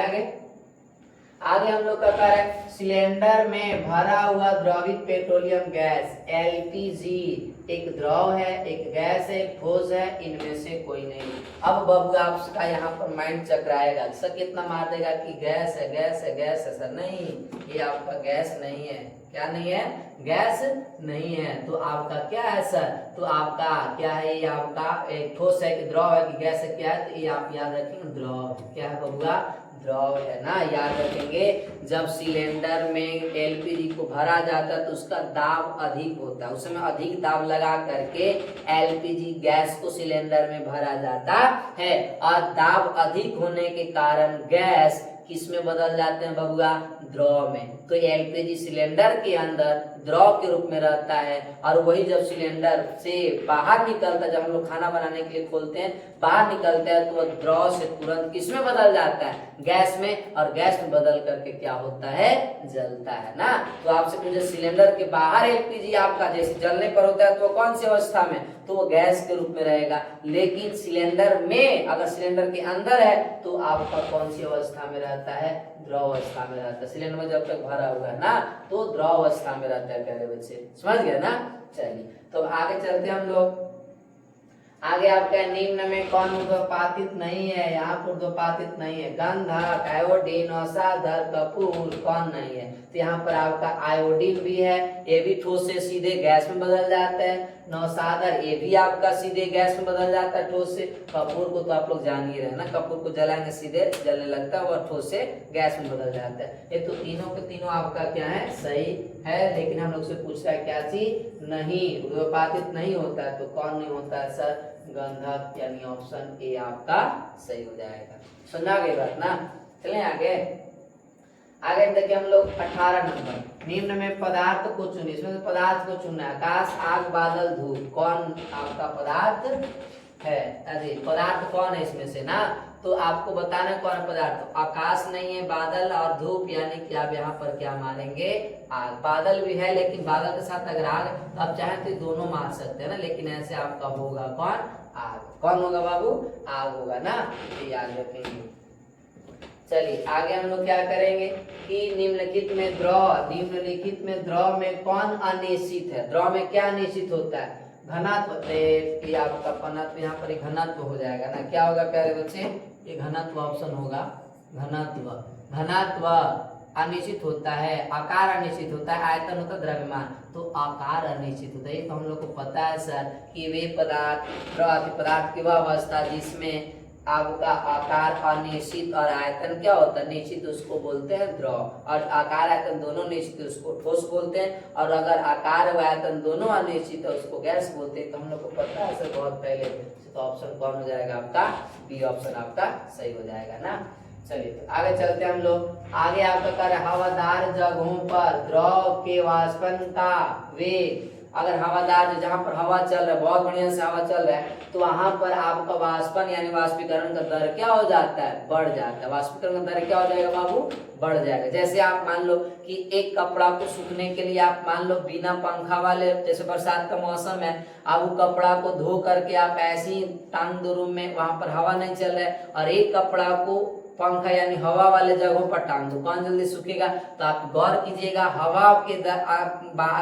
आगे हम लोग का कार्य है, सिलेंडर में भरा हुआ द्रवित पेट्रोलियम गैस एलपीजी एक द्रव है, एक गैस है, एक ठोस है, इनमें से कोई नहीं। अब बबू आपका यहाँ पर माइंड चकराएगा, सर कितना मार देगा कि गैस है, गैस है, गैस है। सर नहीं, ये आपका गैस नहीं है। क्या नहीं है, गैस नहीं है। तो आपका क्या है सर, तो आपका क्या है, ये आपका एक ठोस है कि द्रव है कि गैस है, क्या है, तो ये आप याद रखेंगे द्रव। क्या है बबुआ, द्रव है ना। याद रखेंगे जब सिलेंडर में एलपीजी को भरा जाता है तो उसका दाब अधिक होता है, उसमें अधिक दाब लगा करके एलपीजी गैस को सिलेंडर में भरा जाता है, और दाब अधिक होने के कारण गैस किस में बदल जाते हैं बबुआ, द्रव में। तो एलपीजी सिलेंडर के अंदर द्रव के रूप में रहता है, और वही जब सिलेंडर से बाहर निकलता है, जब हम लोग खाना बनाने के लिए खोलते हैं, बाहर निकलता है तो वह द्रव से तुरंत किस में बदल जाता है, गैस में, और गैस में बदल करके क्या होता है, जलता है ना। तो आपसे पूछे सिलेंडर के बाहर एलपीजी आपका जैसे जलने पर होता है तो कौन सी अवस्था में, तो वो गैस के रूप में रहेगा। लेकिन सिलेंडर में, अगर सिलेंडर के अंदर है तो आपका कौन सी अवस्था में रहता है, द्रव अवस्था में रहता है। सिलेंडर में जब तक भरा हुआ है ना तो द्रव अवस्था में रहता है प्यारे बच्चे, समझ गए ना। चलिए तो आगे चलते हम लोग। आगे आपका निम्न में कौन ऊर्ध्वपातित नहीं है, यहाँ पर ऊर्ध्वपातित नहीं है, गंधक, आयोडीन, औषधर, कपूर, कौन नहीं है। तो यहाँ पर आपका आयोडीन भी है, ये भी ठोस से सीधे गैस में बदल जाता है। नौसादर, ये भी आपका सीधे गैस में बदल जाता है ठोस से। कपूर को तो आप लोग जान ही रहे ना, कपूर को जलाएंगे सीधे जलने लगता है और ठोस से गैस में बदल जाता है। ये तो तीनों के तीनों आपका क्या है, सही है। लेकिन हम लोग से पूछ रहा है क्या चीज, नहीं ऊर्ध्वपातित नहीं होता है। तो कौन नहीं होता है सर, गंधक, यानी ऑप्शन ए आपका सही हो जाएगा। सुना गई बात ना। चलें आगे देखिए हम लोग 18 नंबर, निम्न में पदार्थ को चुनिए। इसमें से पदार्थ को चुनना है, आकाश, आग, बादल, धूप, कौन आपका पदार्थ है। अरे पदार्थ कौन है इसमें से ना, तो आपको बताना कौन पदार्थ। आकाश नहीं है, बादल और धूप, यानी कि आप यहाँ पर क्या मारेंगे, आग। बादल भी है लेकिन बादल के साथ अगर आग, तो आप चाहे तो दोनों मार सकते हैं ना, लेकिन ऐसे आपका होगा कौन, आग। कौन होगा बाबू, आग होगा ना, ये याद रखेंगे। चलिए आगे हम लोग क्या करेंगे कि निम्नलिखित में द्रव में कौन अनिश्चित है। द्रव में क्या अनिश्चित होता है, घनत्व। आपका पनत्व यहाँ पर घनत्व हो जाएगा ना। क्या होगा प्यारे बच्चे, ये घनत्व ऑप्शन होगा, घनत्व। अनिश्चित होता है, आकार अनिश्चित होता है, आयतन होता है द्रव्यमान, तो आकार अनिश्चित होता है। ये तो हम लोग को पता है सर कि वे पदार्थ पदार्थ की वह अवस्था जिसमें आपका आकार अनिश्चित और आयतन क्या होता है निश्चित, उसको बोलते हैं द्रव, और आकार आयतन दोनों निश्चित उसको ठोस बोलते हैं, और अगर आकार व आयतन दोनों अनिश्चित है उसको गैस बोलते हैं। तो हम लोग को पता है सर बहुत पहले, तो ऑप्शन कौन हो जाएगा आपका, बी ऑप्शन आपका सही हो जाएगा ना। चलिए तो आगे चलते हैं हम लोग। आगे आपका कर हवादार जगहों पर द्रव के वाष्पन का वेग, अगर हवादार जहाँ पर हवा चल रहा है, बहुत बढ़िया से हवा चल रहा है, तो वहां पर आपका वाष्पन यानी वाष्पीकरण का दर क्या हो जाता है, बढ़ जाता है। वाष्पीकरण का दर क्या हो जाएगा बाबू, बढ़ जाएगा। जैसे आप मान लो कि एक कपड़ा को सूखने के लिए आप मान लो बिना पंखा वाले, जैसे बरसात का मौसम है, आप वो कपड़ा को धो करके आप ऐसे ही टांग दो रूम में, वहां पर हवा नहीं चल रहा है, और एक कपड़ा को पंखा यानी हवा वाले जगहों पर टांग दो, कौन जल्दी सूखेगा। तो आप गौर कीजिएगा, हवा के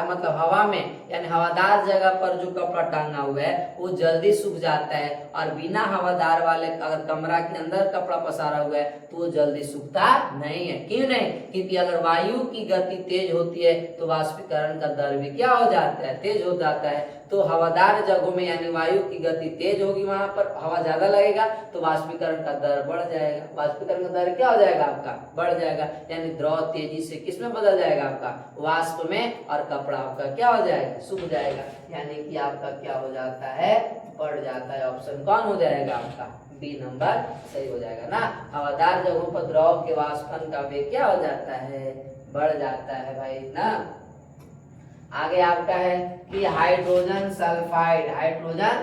मतलब हवा में यानी हवादार जगह पर जो कपड़ा टांगा हुआ है वो जल्दी सूख जाता है, और बिना हवादार वाले अगर कमरा के अंदर कपड़ा पसारा हुआ है तो वो जल्दी सूखता नहीं है। क्यों नहीं, क्योंकि अगर वायु की गति तेज होती है तो वाष्पीकरण का दर भी क्या हो जाता है, तेज हो जाता है। तो हवादार जगहों में यानी वायु की गति तेज होगी, वहां पर हवा ज्यादा लगेगा तो वाष्पीकरण का दर बढ़ जाएगा। वाष्पीकरण का दर क्या हो जाएगा आपका, बढ़ जाएगा, यानी द्रव तेजी से किस में बदल जाएगा आपका, वाष्प में, और कपड़ा आपका क्या हो जाएगा, सूख जाएगा, यानी कि आपका क्या हो जाता है, बढ़ जाता है। ऑप्शन कौन हो जाएगा आपका, बी नंबर सही हो जाएगा ना। हवादार जगहों पर द्रव के वाष्पन का वेग क्या हो जाता है, बढ़ जाता है भाई ना। आगे आपका है कि हाइड्रोजन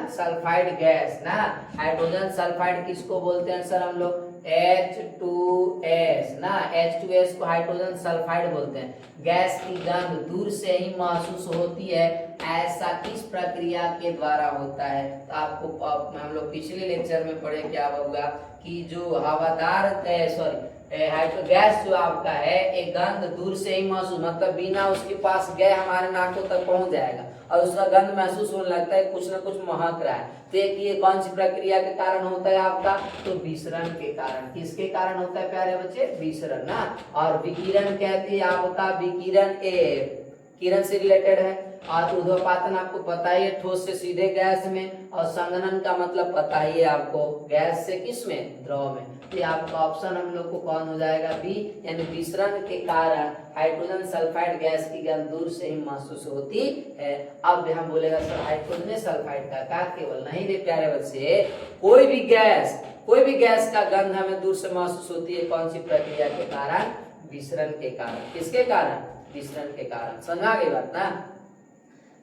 सल्फाइड गैस ना, हाइड्रोजन सल्फाइड किसको बोलते हैं सर हम लोग, H2S ना, H2S को हाइड्रोजन सल्फाइड बोलते हैं। गैस की गंध दूर से ही महसूस होती है, ऐसा किस प्रक्रिया के द्वारा होता है। तो आपको हम लोग पिछले लेक्चर में पढ़े क्या होगा कि जो हवादार गैस जो आपका है एक गंध दूर से ही महसूस, मतलब बिना उसके पास गए हमारे नाकों तक पहुंच जाएगा, और उसका गंध महसूस होने लगता है, कुछ ना कुछ महक रहा है। तो ये कौन सी प्रक्रिया के कारण होता है आपका, तो विसरण के कारण। किसके कारण होता है प्यारे बच्चे, विसरण ना। और विकिरण कहते हैं आपका, विकिरण किरण से रिलेटेड है, और ऊर्ध्वपातन आपको पता ही है, ठोस से सीधे गैस में, और संघनन का मतलब पता ही है आपको, गैस से किस में, द्रव में। तो आपका ऑप्शन हम लोग को कौन हो जाएगा, बी, यानी विसरण के कारण हाइड्रोजन सल्फाइड गैस की गंध दूर से ही महसूस होती है। अब हम बोलेगा सर हाइड्रोजन सल्फाइड का केवल नहीं रे प्यारे बच्चे, कोई भी गैस का गंध हमें दूर से महसूस होती है, कौन सी प्रक्रिया के कारण, विसरण के कारण। किसके कारण, विसरण के कारण। समझा गई बात ना।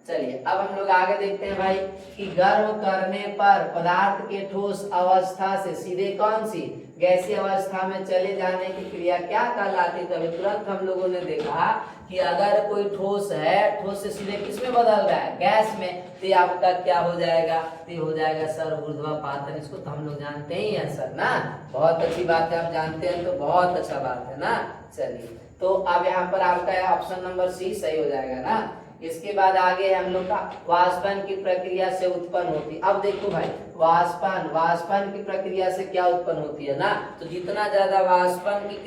चलिए अब हम लोग आगे देखते हैं भाई कि गर्म करने पर पदार्थ के ठोस अवस्था से सीधे कौन सी गैसीय अवस्था में चले जाने की क्रिया क्या कहलाती है। तभी तुरंत हम लोगों ने देखा कि अगर कोई ठोस है, ठोस से सीधे किस में बदल रहा है, गैस में, तो आपका क्या हो जाएगा, तो हो जाएगा सर ऊर्ध्वपातन। इसको तो हम लोग जानते ही हैं सर ना, बहुत अच्छी बात है, आप जानते हैं तो बहुत अच्छा बात है ना। चलिए तो अब यहाँ पर आपका ऑप्शन नंबर सी सही हो जाएगा ना। इसके बाद आगे हम लोग का वाष्पन की प्रक्रिया से उत्पन्न होती। अब देखो भाई वाष्पन की प्रक्रिया से क्या उत्पन्न होती है ना, तो जितना ज्यादा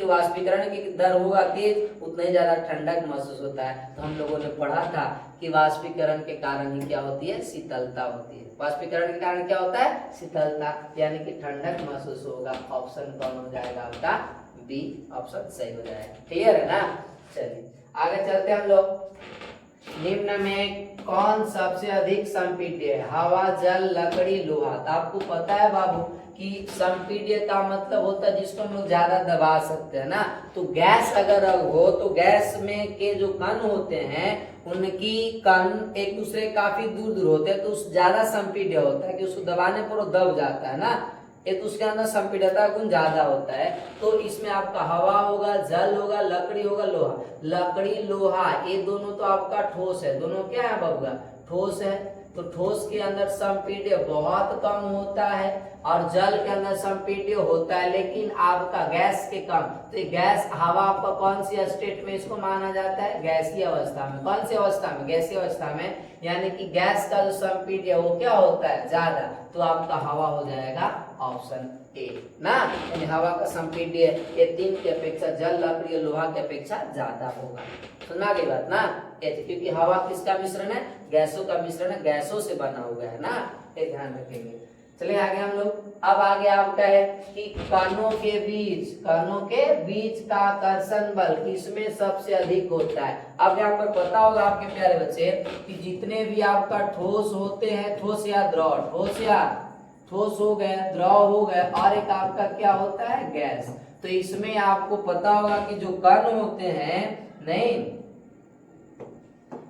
वाष्पीकरण की दर होगा तेज, उतना ही ज्यादा ठंडक महसूस होता है। तो हम लोगों ने पढ़ा था कि वाष्पीकरण के कारण ही क्या होती है, शीतलता होती है। वाष्पीकरण के कारण क्या होता है, शीतलता, यानी कि ठंडक महसूस होगा। ऑप्शन कौन हो जाएगा आपका, बी ऑप्शन सही हो जाएगा। क्लियर है ना। चलिए आगे चलते हम लोग। निम्न में कौन सबसे अधिक संपीड्य है, हवा, जल, लकड़ी, लोहा। तो आपको पता है बाबू कि संपीड्य का मतलब होता है जिसको हम लोग ज्यादा दबा सकते हैं ना। तो गैस अगर हो तो गैस में के जो कण होते हैं उनकी कण एक दूसरे काफी दूर दूर होते हैं, तो उस ज्यादा संपीड्य होता है कि उसको दबाने पर वो दब जाता है ना, एक उसके अंदर संपीड्यता गुण ज्यादा होता है। तो इसमें आपका हवा होगा, जल होगा, लकड़ी होगा, लोहा। लकड़ी लोहा ये दोनों तो आपका ठोस है, दोनों क्या है बबुआ, ठोस है। तो ठोस के अंदर संपीड्य बहुत कम होता है, और जल के अंदर संपीड्य होता है लेकिन आपका गैस के कम। तो गैस हवा आपका कौन सी स्टेट में इसको माना जाता है, गैसीय अवस्था में। कौन सी अवस्था में, गैसीय अवस्था में, यानी कि गैस का जो संपीड्य वो क्या होता है, ज्यादा। तो आपका हवा हो जाएगा ऑप्शन ए ना, यानी हवा का संपीड्य ये 3 की अपेक्षा जल लकड़ी लोहा की अपेक्षा ज्यादा होगा। सुना गई बात ना, क्योंकि हवा किसका मिश्रण है, गैसों का मिश्रण है, गैसों से बना हुआ है ना, ये ध्यान रखेंगे। चलिए आगे हम लोग, अब आगे आपका है कि कणों के बीच का आकर्षण बल किसमें सबसे अधिक होता है। अब यहाँ पर पता होगा आपके प्यारे बच्चे कि जितने भी आपका ठोस होते हैं, ठोस या द्रव, ठोस हो गए, द्रव हो गए, और एक आपका क्या होता है, गैस। तो इसमें आपको पता होगा कि जो कण होते हैं, नहीं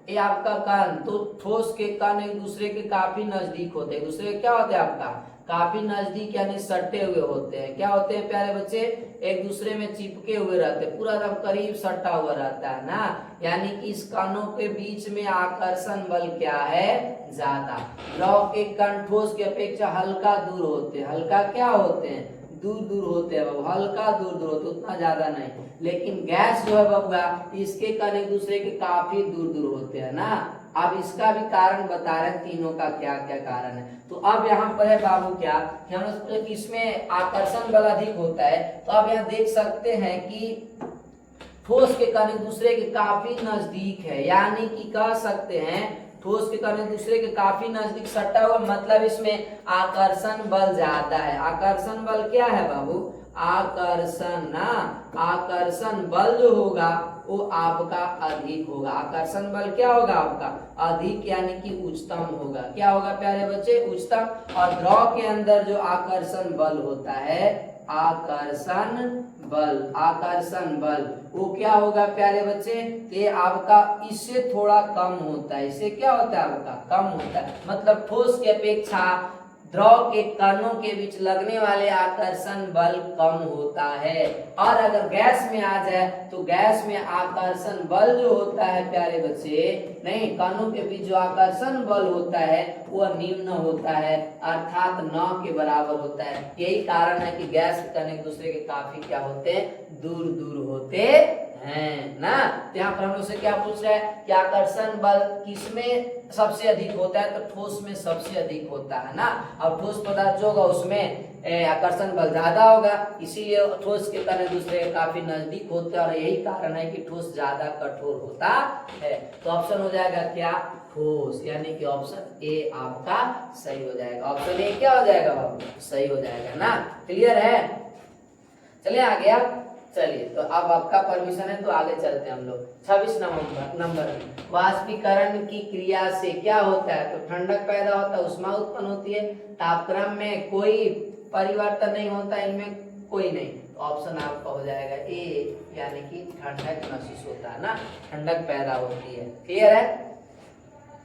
ये आपका कण, तो ठोस के कण एक दूसरे के काफी नजदीक होते हैं, दूसरे के क्या होते हैं आपका काफी नजदीक, यानी सटे हुए होते हैं। क्या होते हैं प्यारे बच्चे, एक दूसरे में चिपके हुए रहते हैं, पूरा एकदम करीब सटा हुआ रहता है ना, यानी कि इस कणों के बीच में आकर्षण बल क्या है, ज्यादा। द्रव के कण ठोस की अपेक्षा हल्का दूर होते हैं, हल्का क्या होते हैं, दूर होते हैं बाबू, हल्का दूर होते, उतना ज्यादा नहीं। लेकिन गैस जो है बबुआ, इसके कण एक दूसरे के काफी दूर होते हैं ना। अब इसका भी कारण बता रहे हैं, तीनों का क्या क्या कारण है। तो अब यहाँ पर है बाबू क्या कि हम लोग इसमें आकर्षण बल अधिक होता है, तो अब यहाँ देख सकते हैं कि ठोस के कण एक दूसरे के काफी नजदीक है, यानी कि कह सकते हैं ठोस के कण एक दूसरे के काफी नजदीक सटा हुआ, मतलब इसमें आकर्षण बल ज्यादा है। आकर्षण बल क्या है बाबू, आकर्षण बल जो होगा वो आपका अधिक होगा। आकर्षण बल क्या होगा आपका अधिक, यानी कि उच्चतम होगा। क्या होगा प्यारे बच्चे, उच्चतम। और द्रव के अंदर जो आकर्षण बल होता है, आकर्षण बल वो क्या होगा प्यारे बच्चे, ये आपका इससे थोड़ा कम होता है। इससे क्या होता है आपका कम होता है, मतलब ठोस की अपेक्षा द्रव के कणों के बीच लगने वाले आकर्षण बल कम होता है। और अगर गैस में आ जाए तो गैस में आकर्षण बल जो होता है प्यारे बच्चे, नहीं कणों के बीच जो आकर्षण बल होता है वह निम्न होता है, अर्थात 9 के बराबर होता है। यही कारण है कि गैस के कण एक दूसरे के काफी क्या होते हैं, दूर होते हैं ना। तो यहाँ पर हम लोग से क्या पूछ रहा है कि आकर्षण बल किसमें सबसे अधिक होता है, तो ठोस में सबसे अधिक होता है ना। अब ठोस पदार्थ जो होगा उसमें आकर्षण बल ज्यादा होगा, इसीलिए ठोस के कण एक दूसरे के काफी नजदीक होते हैं, और यही कारण है कि ठोस ज्यादा कठोर होता है। तो ऑप्शन हो जाएगा क्या, ठोस, यानी कि ऑप्शन ए आपका सही हो जाएगा। ऑप्शन ए क्या हो जाएगा बाबू, सही हो जाएगा ना। क्लियर है, चलिए आगे। आप चलिए, तो अब आपका परमिशन है तो आगे चलते हैं हम लोग। 26 नंबर वाष्पीकरण की क्रिया से क्या होता है, तो ठंडक पैदा होता है, ऊष्मा उत्पन्न होती है, तापक्रम में कोई परिवर्तन नहीं होता, इनमें कोई नहीं। तो ऑप्शन आपका हो जाएगा ए, यानी कि ठंडक महसूस होता है ना, ठंडक पैदा होती है। क्लियर है,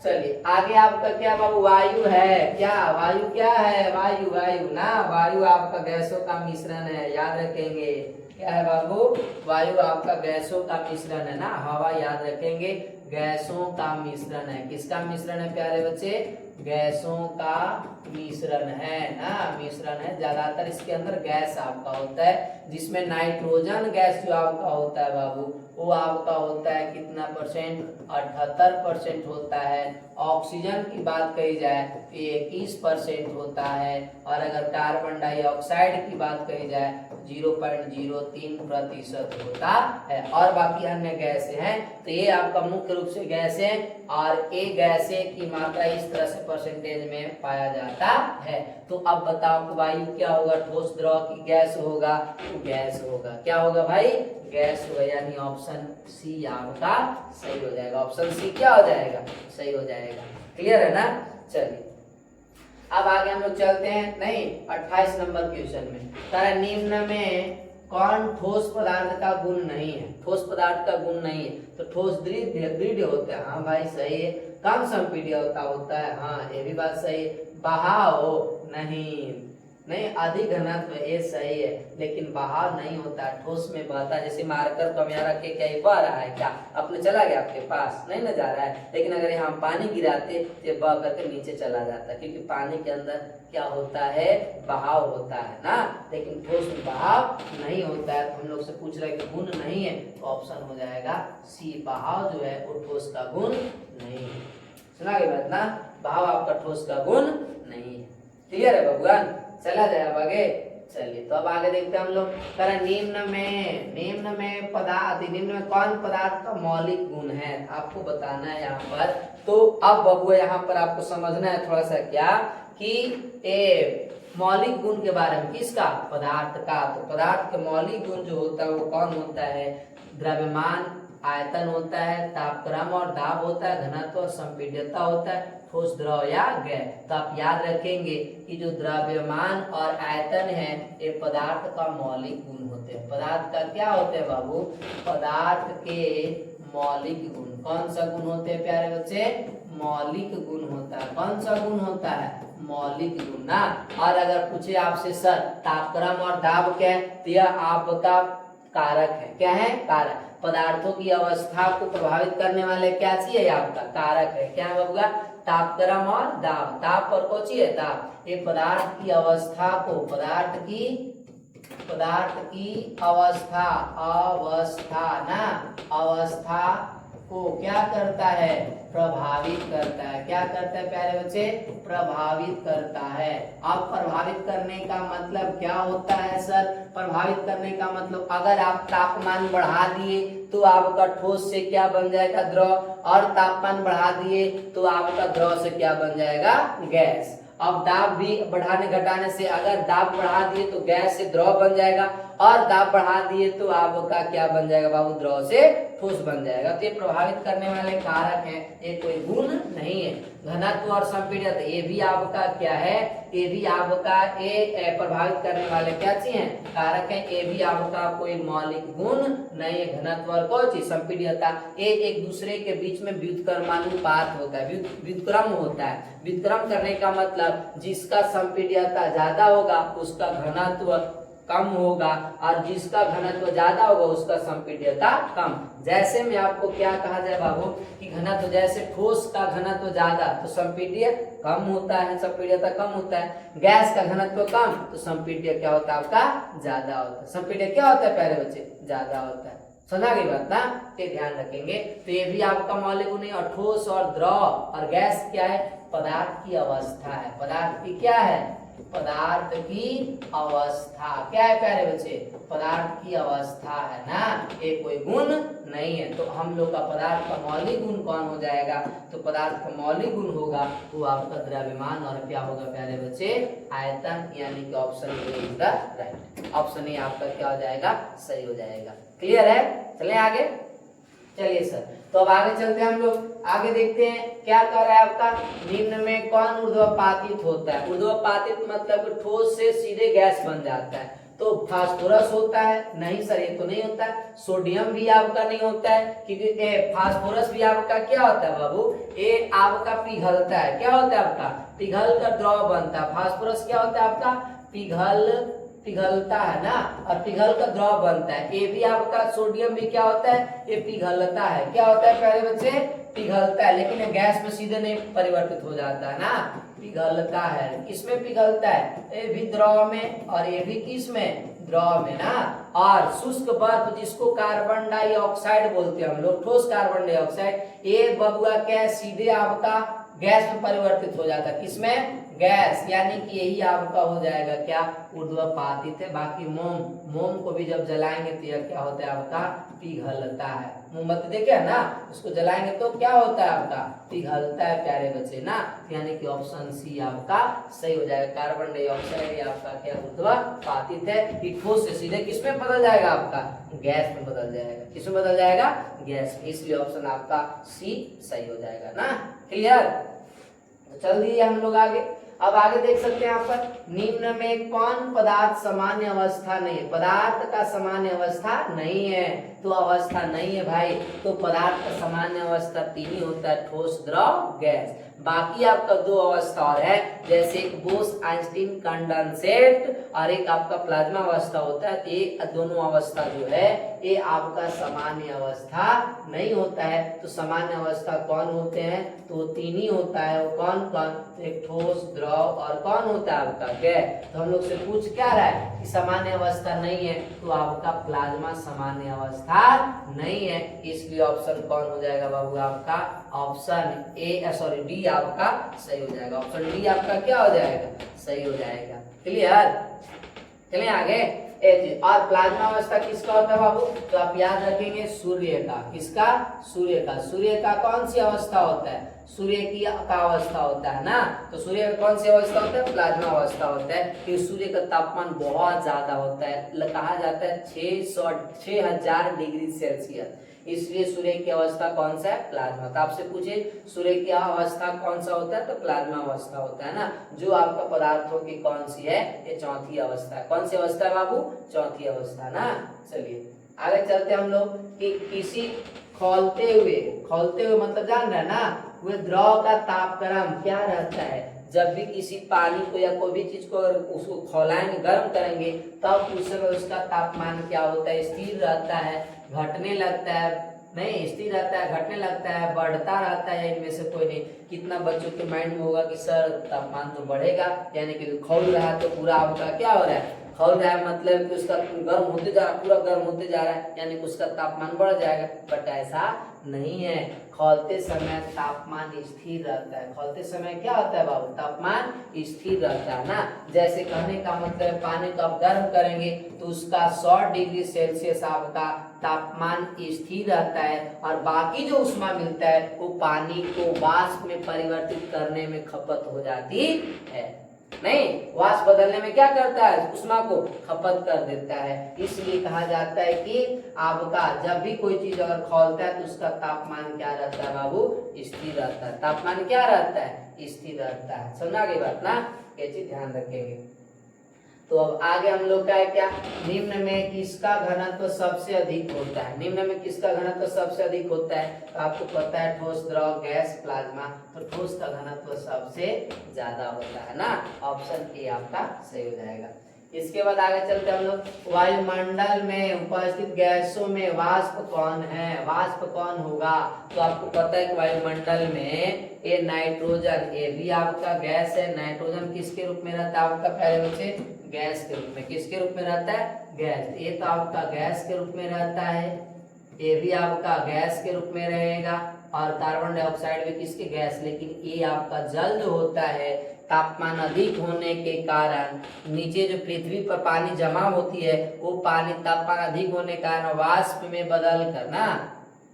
चलिए आगे आपका क्या बाबू, वायु है। क्या वायु क्या है, वायु ना, वायु आपका गैसों का मिश्रण है, याद रखेंगे। क्या है बाबू, वायु आपका गैसों का मिश्रण है ना, हवा याद रखेंगे गैसों का मिश्रण है। किसका मिश्रण है प्यारे बच्चे, गैसों का मिश्रण है ना, मिश्रण है। ज्यादातर इसके अंदर गैस आपका होता है, जिसमें नाइट्रोजन गैस जो आपका होता है बाबू, वो आपका होता है कितना परसेंट, 78% होता है। ऑक्सीजन की बात कही जाए तो 21% होता है, और अगर कार्बन डाइऑक्साइड की बात कही जाए 0.03% होता है, और बाकी अन्य गैसें हैं। तो ये आपका मुख्य रूप से गैसें, और ये गैसें की मात्रा इस तरह से परसेंटेज में पाया जाता है। तो अब बताओ कि वायु क्या होगा, ठोस द्रव की गैस होगा, तो गैस होगा। क्या होगा भाई, गैस होगा, यानी ऑप्शन सी आपका सही हो जाएगा। ऑप्शन सी क्या हो जाएगा, सही हो जाएगा। क्लियर है ना, चलिए अब आगे हम लोग चलते हैं। नहीं, 28 नंबर क्वेश्चन में तारा निम्न में कौन ठोस पदार्थ का गुण नहीं है, ठोस पदार्थ का गुण नहीं है, तो ठोस दृढ़ होता है, हाँ भाई सही है। कम संपीड्य होता है, हाँ ये भी बात सही है। बहाव नहीं, अधिक घनत्व, ये सही है, लेकिन बहाव नहीं होता, ठोस में बहता। जैसे मार्कर को हम यहाँ रख के क्या बह रहा है, क्या अपने चला गया आपके पास, नहीं ना जा रहा है, लेकिन अगर यहाँ पानी गिराते तो बह करके नीचे चला जाता, क्योंकि पानी के अंदर क्या होता है, बहाव होता है ना, लेकिन ठोस में बहाव नहीं होता है। तो हम लोग से पूछ रहे कि गुण नहीं है, तो ऑप्शन हो जाएगा सी, बहाव जो है वो ठोस का गुण नहीं है। सुना गई बात ना, बहाव आपका ठोस का गुण नहीं है। क्लियर है भगवान, चला जाए अब आगे। चलिए तो अब आगे देखते हैं हम लोग। करें निम्न में पदार्थ, निम्न में कौन पदार्थ का मौलिक गुण है आपको बताना है यहाँ पर। तो अब बबुआ यहाँ पर आपको समझना है थोड़ा सा क्या कि ए मौलिक गुण के बारे में, किसका, पदार्थ का। तो पदार्थ के मौलिक गुण जो होता है वो कौन होता है, द्रव्यमान, आयतन होता है, तापक्रम और दाब होता है, घनत्व और संपीड्यता होता है, ठोस, द्रव या गैस। तो आप याद रखेंगे कि जो द्रव्यमान और आयतन है ये पदार्थ का मौलिक गुण होते हैं। पदार्थ का क्या होते हैं बाबू, पदार्थ के मौलिक गुण। कौन सा गुण होते हैं प्यारे बच्चे, मौलिक गुण होता है। कौन सा गुण होता है, मौलिक गुण ना। और अगर पूछे आपसे सर तापक्रम और दाब क्या है, तो यह आपका कारक है। क्या है, कारक। पदार्थों की अवस्था को प्रभावित करने वाले क्या चीज है, आपका कारक है। क्या होगा, तापक्रम और दाब। ताप पर कौन सी है, दाब। ये पदार्थ की अवस्था को, पदार्थ की अवस्था ना, अवस्था को क्या करता है, प्रभावित करता है। क्या करता है प्यारे बच्चे, प्रभावित करता है। अब प्रभावित करने का मतलब क्या होता है सर, प्रभावित करने का मतलब अगर आप तापमान बढ़ा दिए तो आपका ठोस से क्या बन जाएगा, द्रव, और तापमान बढ़ा दिए तो आपका द्रव से क्या बन जाएगा, गैस। अब दाब भी बढ़ाने घटाने से, अगर दाब बढ़ा दिए तो गैस से द्रव बन जाएगा, और दाब बढ़ा दिए तो आपका क्या बन जाएगा बाबू, द्रव से ठोस बन जाएगा। तो ये प्रभावित करने वाले कारक हैं, ये कोई गुण नहीं है। घनत्व और संपीड़ित ये भी आपका क्या है, ये भी आपका ये प्रभावित करने वाले क्या चीज है, कारक है। ये भी आपका कोई मौलिक गुण नहीं है। घनत्व और कौन चीज, संपीड्यता, ये एक दूसरे के बीच में व्युत्क्रमानुपात होता है, व्युत्क्रम होता है। व्युत्क्रम करने का मतलब जिसका संपीड्यता ज्यादा होगा उसका घनत्व कम होगा, और जिसका घनत्व ज्यादा होगा उसका संपीड्यता कम। जैसे में आपको क्या कहा जाए बाबू कि घनत्व, जैसे ठोस का घनत्व ज्यादा तो संपीड्य कम होता है, संपीड्यता कम होता है। गैस का घनत्व कम तो संपीड्य क्या होता है आपका, ज्यादा होता है। संपीड्य क्या होता है प्यारे बच्चे, ज्यादा होता है। समझा गई बात ना, ये ध्यान रखेंगे। तो ये भी आपका मौलिक गुण है। और ठोस और द्रव और गैस क्या है, पदार्थ की अवस्था है। पदार्थ की क्या है, पदार्थ की अवस्था। क्या है प्यारे बच्चे, पदार्थ की अवस्था है ना, ये कोई गुण नहीं है। तो हम लोग का पदार्थ का मौलिक गुण कौन हो जाएगा, तो पदार्थ का मौलिक गुण होगा वो आपका द्रव्यमान, और क्या होगा प्यारे बच्चे, आयतन। यानी कि option A is the right, option A आपका क्या हो जाएगा, सही हो जाएगा। क्लियर है, चलें आगे। चलिए सर, तो अब आगे चलते हैं हम लोग। आगे देखते हैं क्या कर रहा है आपका, निम्न में कौन ऊर्ध्वपातित होता है। ऊर्ध्वपातित मतलब ठोस से सीधे गैस बन जाता है। तो फास्फोरस होता है, नहीं सर ये तो नहीं होता है। सोडियम भी आपका नहीं होता है, क्योंकि फास्फोरस भी आपका क्या होता है बाबू, ये आपका पिघलता है। क्या होता है आपका, पिघल कर द्रव बनता है। फास्फोरस क्या होता है आपका, पिघलता है ना, और पिघल कर द्रव बनता है। ये भी आपका सोडियम भी क्या होता है, ये पिघलता है। क्या होता है प्यारे बच्चे, पिघलता है, लेकिन गैस में सीधे नहीं परिवर्तित हो जाता है ना, पिघलता है। किसमें पिघलता है, ये भी द्रव में, और ये भी किस में, द्रव में ना। और शुष्क बर्फ जिसको कार्बन डाइऑक्साइड बोलते हैं हम लोग, ठोस कार्बन डाइऑक्साइड, ये बबुआ क्या सीधे आपका गैस में परिवर्तित हो जाता है। किसमें, गैस। यानी कि यही आपका हो जाएगा क्या, ऊर्ध्वपातित है। बाकी मोम को भी जब जलाएंगे तो यह क्या होता है आपका, पिघलता है। मोमबत्ती देखे ना, उसको जलाएंगे तो क्या होता है आपका, पिघलता है प्यारे बच्चे ना। यानी कि ऑप्शन सी आपका सही हो जाएगा। कार्बन डाइऑक्साइड आपका क्या, ऊर्ध्वपातित है। कि ठोस से सीधे किसमें बदल जाएगा आपका, गैस में बदल जाएगा। किसमें बदल जाएगा, गैस में। इसलिए ऑप्शन आपका सी सही हो जाएगा ना। क्लियर, तो चल दिए हम लोग आगे। अब आगे देख सकते हैं यहाँ पर, निम्न में कौन पदार्थ सामान्य अवस्था नहीं है। पदार्थ का सामान्य अवस्था नहीं है, तो अवस्था नहीं है भाई। तो पदार्थ का सामान्य अवस्था तीन ही होता है, ठोस, द्रव, गैस। बाकी आपका दो अवस्था और है, जैसे एक बोस आइंस्टीन कंडेंसेट और एक आपका प्लाज्मा अवस्था होता है। ये दोनों अवस्था जो है ये आपका सामान्य अवस्था नहीं होता है। तो सामान्य अवस्था कौन होते हैं, तो तीन ही होता है। वो कौन कौन, एक ठोस, द्रव और कौन होता है आपका गैस। तो हम लोग से पूछ क्या रहा है कि सामान्य अवस्था नहीं है, तो आपका प्लाज्मा सामान्य अवस्था नहीं है। इसलिए ऑप्शन कौन हो जाएगा बाबू आपका, ऑप्शन ए, सॉरी डी आपका सही हो जाएगा। ऑप्शन डी आपका क्या हो जाएगा, सही हो जाएगा। क्लियर, चलिए आगे। और प्लाज्मा अवस्था किसका होता है बाबू? तो आप याद रखेंगे सूर्य का। किसका? सूर्य का। सूर्य का कौन सी अवस्था होता है? सूर्य की का अवस्था होता है ना। तो सूर्य का कौन सी अवस्था होता है? प्लाज्मा अवस्था होता है। कि सूर्य का तापमान बहुत ज्यादा होता है, कहा जाता है 6000 डिग्री सेल्सियस, इसलिए सूर्य की अवस्था कौन सा है? प्लाज्मा। तो आपसे पूछे सूर्य की अवस्था कौन सा होता है? तो प्लाज्मा अवस्था होता है ना। जो आपका पदार्थों की कौन सी है? ये चौथी अवस्था है। कौन सी अवस्था है बाबू? चौथी अवस्था ना। चलिए आगे चलते हम लोग कि किसी खौलते हुए मतलब जान रहे हैं ना, वह द्रव का तापक्रम क्या रहता है? जब भी किसी पानी को या कोई भी चीज को अगर उसको खौलाएंगे, गर्म करेंगे, तब उस समय उसका तापमान क्या होता है? स्थिर रहता है, घटने लगता है, नहीं स्थिर रहता है, घटने लगता है, बढ़ता रहता है, इनमें से कोई नहीं। कितना बच्चों के माइंड में होगा कि सर तापमान तो बढ़ेगा, यानी कि खौल रहा है तो पूरा आपका क्या हो रहा है? खौल रहा है, मतलब कि उसका गर्म होते जा रहा है, पूरा गर्म होते जा रहा है, यानी कि उसका तापमान बढ़ जाएगा। बट ऐसा नहीं है, खौलते समय तापमान स्थिर रहता है। खौलते समय क्या होता है बाबू? तापमान स्थिर रहता है ना। जैसे कहने का मतलब है पानी को आप गर्म करेंगे तो उसका 100 डिग्री सेल्सियस आपका तापमान स्थिर रहता है, और बाकी जो ऊष्मा मिलता है वो पानी को वाष्प में परिवर्तित करने में खपत हो जाती है। नहीं, वाष्प बदलने में क्या करता है? ऊष्मा को खपत कर देता है। इसलिए कहा जाता है कि आपका जब भी कोई चीज अगर खौलता है तो उसका तापमान क्या रहता है बाबू? स्थिर रहता है। तापमान क्या रहता है? स्थिर रहता है। समझा गई बात ना? ये चीज ध्यान रखेंगे। तो अब आगे हम लोग का है क्या? निम्न में किसका घनत्व सबसे अधिक होता है? निम्न में किसका घनत्व सबसे अधिक होता है? तो आपको पता है ठोस, द्रव, गैस, प्लाज्मा। तो ठोस का घनत्व सबसे ज्यादा होता है ना। ऑप्शन ए आपका सही हो जाएगा। इसके बाद आगे चलते हम लोग। वायुमंडल में उपस्थित गैसों में वाष्प कौन है? वाष्प कौन होगा? तो आपको पता है कि वायुमंडल में ये नाइट्रोजन, ये भी आपका गैस है। नाइट्रोजन किसके रूप में रहता है आपका? पहले बच्चे गैस के रूप में। किसके रूप में रहता है? गैस। ये तो आपका गैस के रूप में रहता है, ये भी आपका गैस के रूप में रहेगा, और कार्बन डाइऑक्साइड भी किसके? गैस। लेकिन ये आपका जल जो होता है, तापमान अधिक होने के कारण नीचे जो पृथ्वी पर पानी जमा होती है, वो पानी तापमान अधिक होने के कारण वाष्प में बदल कर ना,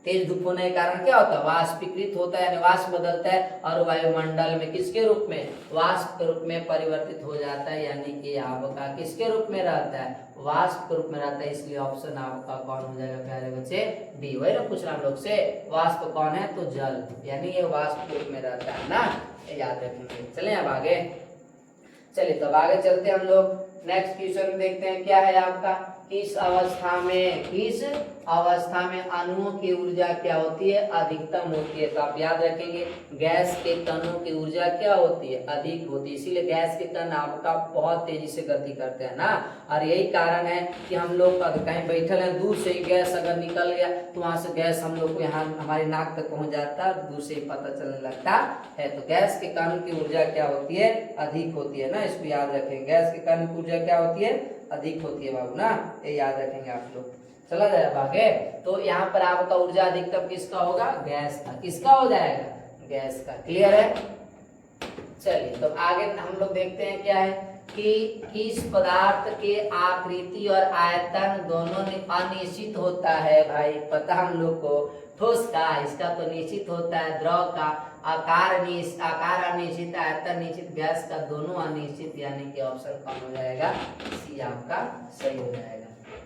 तेज धूप होने के कारण क्या होता है? वाष्पीकृत होता है, यानी वाष्प बदलता है, और वायुमंडल में किसके रूप में? वाष्प के रूप में परिवर्तित हो जाता है, यानी कि आपका किसके रूप में रहता है? वाष्प के रूप में रहता है। इसलिए ऑप्शन आपका कौन हो जाएगा प्यारे बच्चे? डी। वही ना पूछ रहा हम लोग से, वाष्प कौन है? तो जल, यानी ये वाष्प के रूप में रहता है ना, याद रखेंगे। चलिए अब आगे। चलिए तो अब आगे चलते हम लोग। नेक्स्ट क्वेश्चन देखते हैं क्या है आपका। किस अवस्था में अणुओं की ऊर्जा क्या होती है? अधिकतम होती है। तो आप याद रखेंगे गैस के कणों की ऊर्जा क्या होती है? अधिक होती है। इसीलिए गैस के कण आपका बहुत तेजी से गति करते हैं ना। और यही कारण है कि हम लोग अगर कहीं बैठल हैं, दूर से ही गैस अगर निकल गया तो वहां से गैस हम लोग को यहाँ हमारी नाक तक पहुंच जाता है, दूर से ही पता चलने लगता है। तो गैस के कण की ऊर्जा क्या होती है? अधिक होती है ना। इसको याद रखेंगे, गैस के कण की ऊर्जा क्या होती है? अधिक होती है बाबू ना, ये याद रखेंगे आप लोग। चला जाए आगे। तो यहाँ पर आपका ऊर्जा अधिकतम किसका होगा? गैस का। किसका हो जाएगा? गैस का। क्लियर है? चलिए तो आगे हम लोग देखते हैं क्या है कि किस पदार्थ के आकृति और आयतन दोनों अनिश्चित होता है। भाई पता हम लोग को, ठोस का इसका तो निश्चित होता है, द्रव का आकार अनिश्चित, आयतन निश्चित, गैस का दोनों अनिश्चित, यानी कि ऑप्शन कौन हो जाएगा? सी आपका सही हो जाएगा।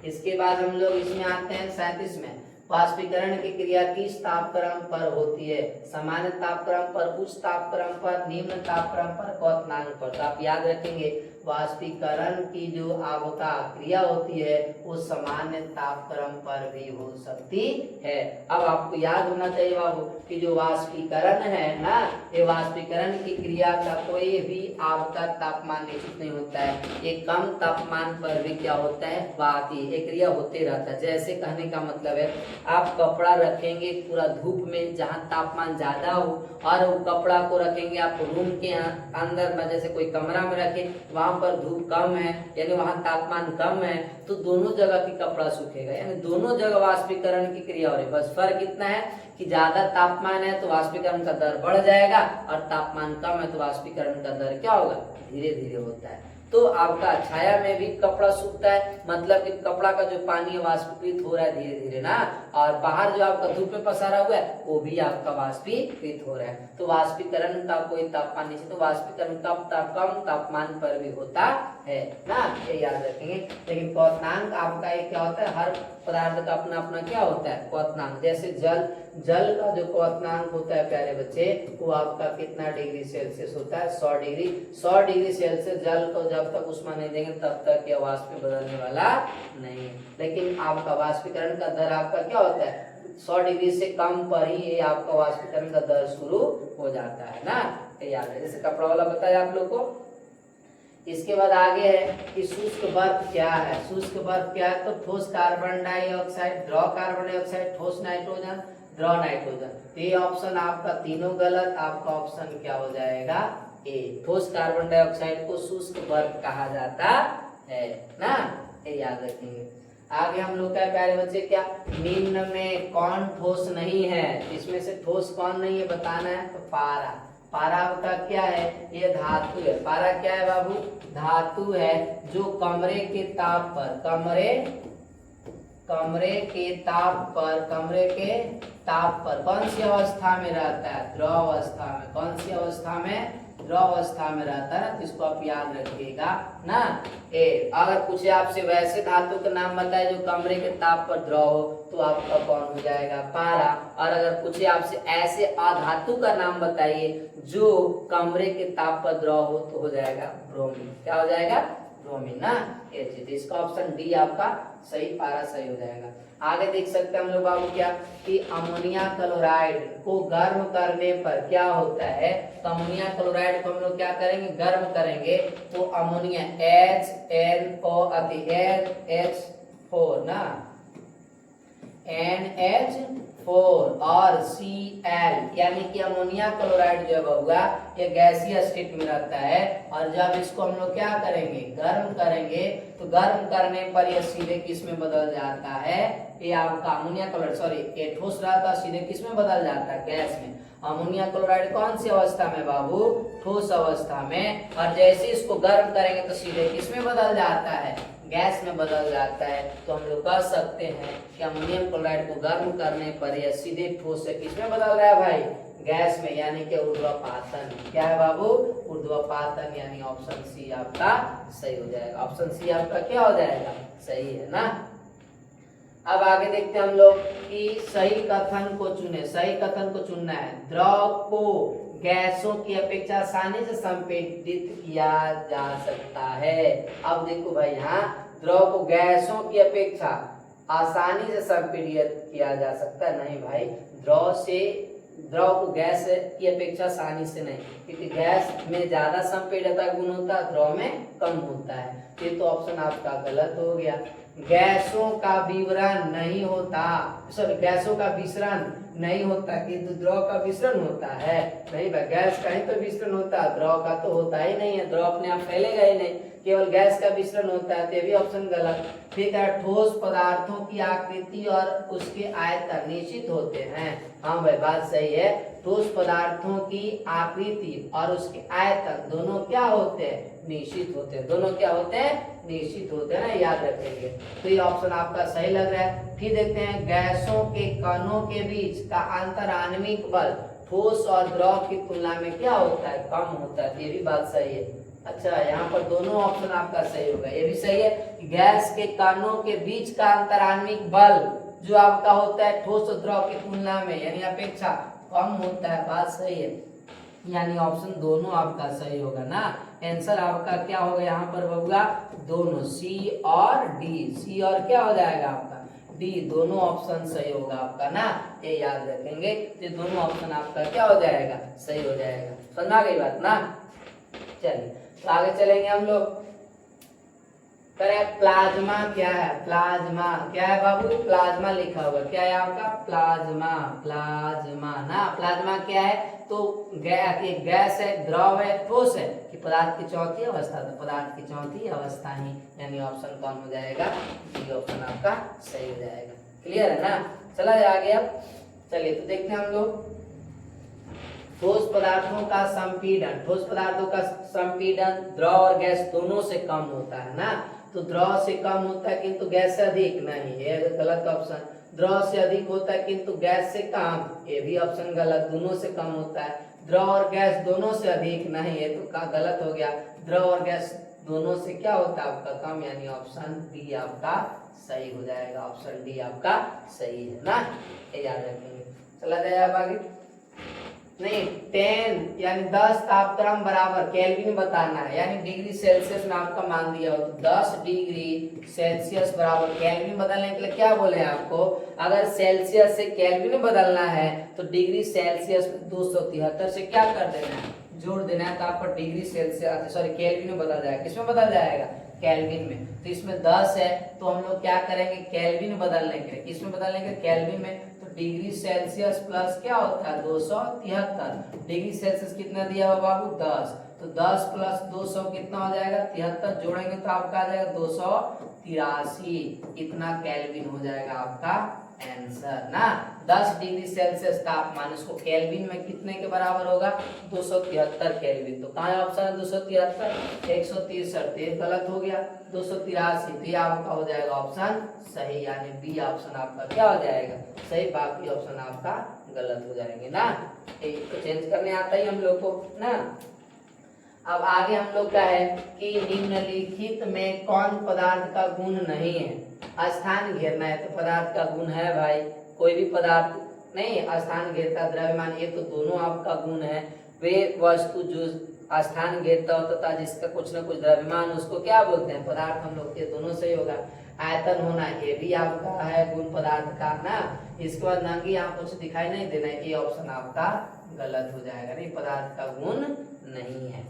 इसके बाद हम लोग इसमें आते हैं 37 में। वाष्पीकरण की क्रिया किस तापक्रम पर होती है? सामान्य तापक्रम पर, उच्च तापक्रम पर, निम्न तापक्रम पर, क्वथनांक पर। तो आप याद रखेंगे वाष्पीकरण की जो आपका क्रिया होती है वो सामान्य तापक्रम पर भी हो सकती है। अब आपको याद होना चाहिए बाबू कि जो वाष्पीकरण है ना, ये वाष्पीकरण की क्रिया का कोई भी आपका तापमान निश्चित नहीं होता है। ये कम तापमान पर भी क्या होता है? बाकी ये क्रिया होते रहता है। जैसे कहने का मतलब है आप कपड़ा रखेंगे पूरा धूप में जहाँ तापमान ज्यादा हो, और वो कपड़ा को रखेंगे आप रूम के अंदर में, जैसे कोई कमरा में रखे वहां पर धूप कम है, यानी वहां तापमान कम है, तो दोनों जगह की कपड़ा सूखेगा, यानी दोनों जगह वाष्पीकरण की क्रिया हो रही है। बस फर्क इतना है कि ज्यादा तापमान है तो वाष्पीकरण का दर बढ़ जाएगा, और तापमान कम है तो वाष्पीकरण का दर क्या होगा? धीरे धीरे होता है। तो आपका छाया में भी कपड़ा सूखता है, मतलब कि कपड़ा का जो पानी है वाष्पीकृत हो रहा है धीरे धीरे ना, और बाहर जो आपका धूप में पसारा हुआ है वो भी आपका वाष्पीकृत हो रहा है। तो वाष्पीकरण का कोई तापमान नहीं, तो वाष्पीकरण कम तापमान पर भी होता है ना, ये याद रखेंगे। लेकिन क्वथनांक आपका ये क्या होता है, हर पदार्थ का अपना अपना क्या होता है क्वथनांक। जैसे जल का जो क्वथनांक होता है प्यारे बच्चे, वो आपका कितना डिग्री सेल्सियस होता है, 100 डिग्री। 100 डिग्री सेल्सियस जल को जब तक ऊष्मा नहीं देंगे तब तक यह वाष्प में बदलने वाला नहीं। लेकिन आपका वाष्पीकरण का दर आपका क्या होता है, 100 डिग्री से कम पर ही ये आपका वाष्पीकरण का दर शुरू हो जाता है ना, याद है। जैसे कपड़ा वाला बताया आप लोग को। इसके बाद आगे है कि शुष्क बर्फ क्या है। शुष्क बर्फ क्या है, तो ठोस कार्बन डाइऑक्साइड, द्रव कार्बन डाइऑक्साइड, ठोस नाइट्रोजन, द्रव नाइट्रोजन। तो ये ऑप्शन आपका तीनों गलत, आपका ऑप्शन क्या हो जाएगा ए। ठोस कार्बन डाइऑक्साइड को शुष्क बर्फ कहा जाता है ना, ये याद रखेंगे। आगे हम लोग क्या प्यारे बच्चे, क्या निम्न में कौन ठोस नहीं है, इसमें से ठोस कौन नहीं है बताना है। तो पारा, पारा का क्या है, ये धातु है। पारा क्या है बाबू, धातु है जो कमरे के ताप पर, कमरे के ताप पर कौन सी अवस्था में रहता है, द्रव अवस्था में। कौन सी अवस्था में, द्रव अवस्था में रहता है, तो इसको आप याद रखिएगा ना। अगर पूछे आपसे वैसे धातु का नाम बताए जो कमरे के ताप पर द्रव हो, तो आपका कौन हो जाएगा, पारा। और अगर पूछे आपसे ऐसे अधातु का नाम बताइए जो कमरे के ताप पर द्रव हो, तो हो जाएगा ब्रोमीन। क्या हो जाएगा, ब्रोमीन ना। ये चीज, इसका ऑप्शन डी आपका सही, पारा सही हो जाएगा। आगे देख सकते हैं हम लोग बाबू क्या, कि अमोनिया क्लोराइड को गर्म करने पर क्या होता है। तो अमोनिया क्लोराइड को हम लोग क्या करेंगे, गर्म करेंगे, तो अमोनिया NH4 ना, NH4 और Cl, यानी कि अमोनिया क्लोराइड जो होगा ये गैसीय स्टेट में रहता है। और जब इसको हम लोग क्या करेंगे, गर्म करेंगे, तो गर्म करने पर ये सीधे किस में बदल जाता है, ये आपका अमोनिया क्लोराइड, सॉरी ये ठोस रहता सीधे किस में बदल जाता है, गैस में। अमोनिया क्लोराइड कौन सी अवस्था में बाबू, ठोस अवस्था में। और जैसे इसको गर्म करेंगे तो सीधे किस में बदल जाता है, गैस में बदल जाता है। तो हम लोग कह सकते हैं कि अमोनियम क्लोराइड को गर्म करने पर यह सीधे ठोस से किस में बदल रहा है भाई, गैस में, यानी कि ऊर्ध्वपातन। क्या है बाबू, ऊर्ध्वपातन, यानी ऑप्शन सी आपका सही हो जाएगा। ऑप्शन सी आपका क्या हो जाएगा, सही है ना। अब आगे देखते हैं हम लोग कि सही कथन को चुने। सही कथन को चुनना है, द्रव को गैसों की अपेक्षा आसानी से संपीड़ित किया जा सकता है। अब देखो भाई, यहाँ द्रव को गैसों की अपेक्षा आसानी से संपीड़ित किया जा सकता है, नहीं भाई। द्रव को गैस की अपेक्षा आसानी से नहीं, क्योंकि गैस में ज्यादा संपीड़ितता गुण होता है, द्रव में कम होता है। ये तो ऑप्शन आपका गलत हो गया। गैसों का विवरण नहीं होता, सॉरी गैसों का विसरण नहीं होता, किंतु द्रव का विसरण होता है। नहीं भाई, गैस का ही तो विसरण होता है, द्रव का तो होता ही नहीं है। द्रव अपने आप फैलेगा ही नहीं, केवल गैस का विसरण होता है, तो ये भी ऑप्शन गलत। ठीक है, ठोस पदार्थों की आकृति और उसके आयतन निश्चित होते हैं। हाँ भाई, बात सही है। ठोस पदार्थों की आकृति और उसके आयतन दोनों क्या होते हैं, निश्चित होते हैं। दोनों क्या होते हैं, निश्चित होते हैं ना, याद रखेंगे। तो ये ऑप्शन आपका सही लग रहा है। फिर देखते हैं, गैसों के कणों के बीच का अंतर आणविक बल ठोस और द्रव की तुलना में क्या होता है, कम होता है। ये भी बात सही है। अच्छा, यहाँ पर दोनों ऑप्शन आपका सही होगा। ये भी सही है, गैस के कणों के बीच का अंतर आणविक बल जो आपका होता है ठोस और द्रव की तुलना में, यानी अपेक्षा कम होता है। बात सही है, यानी ऑप्शन दोनों आपका सही होगा ना। आंसर आपका क्या होगा यहाँ पर होगा, दोनों सी और डी। सी और क्या हो जाएगा आपका, डी। दोनों ऑप्शन सही होगा आपका ना, ये याद रखेंगे। तो दोनों ऑप्शन आपका क्या हो जाएगा, सही हो जाएगा। समझ आ गई बात ना। चलिए तो आगे चलेंगे हम लोग। करें प्लाज्मा क्या है, प्लाज्मा क्या है बाबू, प्लाज्मा लिखा हुआ क्या है आपका, प्लाज्मा। प्लाज्मा ना, प्लाज्मा क्या है, तो गैस है, द्रव है, ठोस है, कि पदार्थ की चौथी अवस्था। तो पदार्थ की चौथी अवस्था ही, यानी ऑप्शन कौन हो जाएगा, डी ऑप्शन आपका सही हो जाएगा। क्लियर है ना। चला आगे अब। चलिए तो देखते हैं हम लोग। ठोस पदार्थों का संपीड़न, ठोस पदार्थों का संपीड़न द्रव और गैस दोनों से कम होता है ना। तो द्रव से कम होता है किंतु गैस से अधिक नहीं, ये गलत ऑप्शन। द्रव से अधिक होता है किंतु गैस से कम, ये भी ऑप्शन गलत। दोनों से कम होता है, द्रव और गैस दोनों से अधिक नहीं, ये तो का गलत हो गया। द्रव और गैस दोनों से क्या होता है आपका कम, यानी ऑप्शन डी आपका सही हो जाएगा। ऑप्शन डी आपका सही है ना, ये याद रखेंगे। चला जाए अब आगे। नहीं 10 यानी 10 तापक्रम बराबर केल्विन बताना है, यानी डिग्री सेल्सियस में आपका मान दिया हो तो 10 डिग्री सेल्सियस बराबर केल्विन बदलने के लिए क्या बोले आपको, अगर सेल्सियस से केल्विन बदलना है तो डिग्री सेल्सियस 273 से क्या कर देना है, जोड़ देना है, तो आपका डिग्री सेल्सियस सॉरी केल्विन में बदल जाएगा। किसमें बदल जाएगा, केल्विन में। तो इसमें 10 है तो हम लोग क्या करेंगे, केल्विन बदलने के लिए किसमें बदलने के, केल्विन में। तो डिग्री सेल्सियस प्लस क्या होता है 273, डिग्री सेल्सियस कितना दिया हुआ बाबू 10, तो 10 प्लस 200 कितना हो जाएगा 73, जोड़ेंगे तो आपका आ जाएगा 283, इतना केल्विन हो जाएगा आपका आंसर ना। 10 डिग्री सेल्सियस तापमान, इसको केल्विन में कितने के बराबर होगा 273 केल्विन। तो कहाँ है ऑप्शन 273, 163, ये गलत हो गया 283, तो ये आपका हो जाएगा ऑप्शन सही, यानी बी ऑप्शन आपका क्या हो जाएगा सही, बाकी ऑप्शन आपका गलत हो जाएंगे ना। एक तो चेंज करने आता ही हम लोग को ना। अब आगे हम लोग का है कि निम्नलिखित में कौन पदार्थ का गुण नहीं है, स्थान घेरना है। तो पदार्थ का गुण है भाई, कोई भी पदार्थ नहीं, स्थान घेरता द्रव्यमान, ये तो दोनों आपका गुण है। वे वस्तु जो स्थान घेरता होता था जिसका कुछ न कुछ द्रव्यमान, उसको क्या बोलते हैं पदार्थ, हम लोग के दोनों सही होगा। आयतन होना ये भी आपका है गुण पदार्थ का ना। इसके बाद नंगी यहाँ कुछ दिखाई नहीं देना, ये ऑप्शन आपका गलत हो जाएगा, नहीं पदार्थ का गुण नहीं है,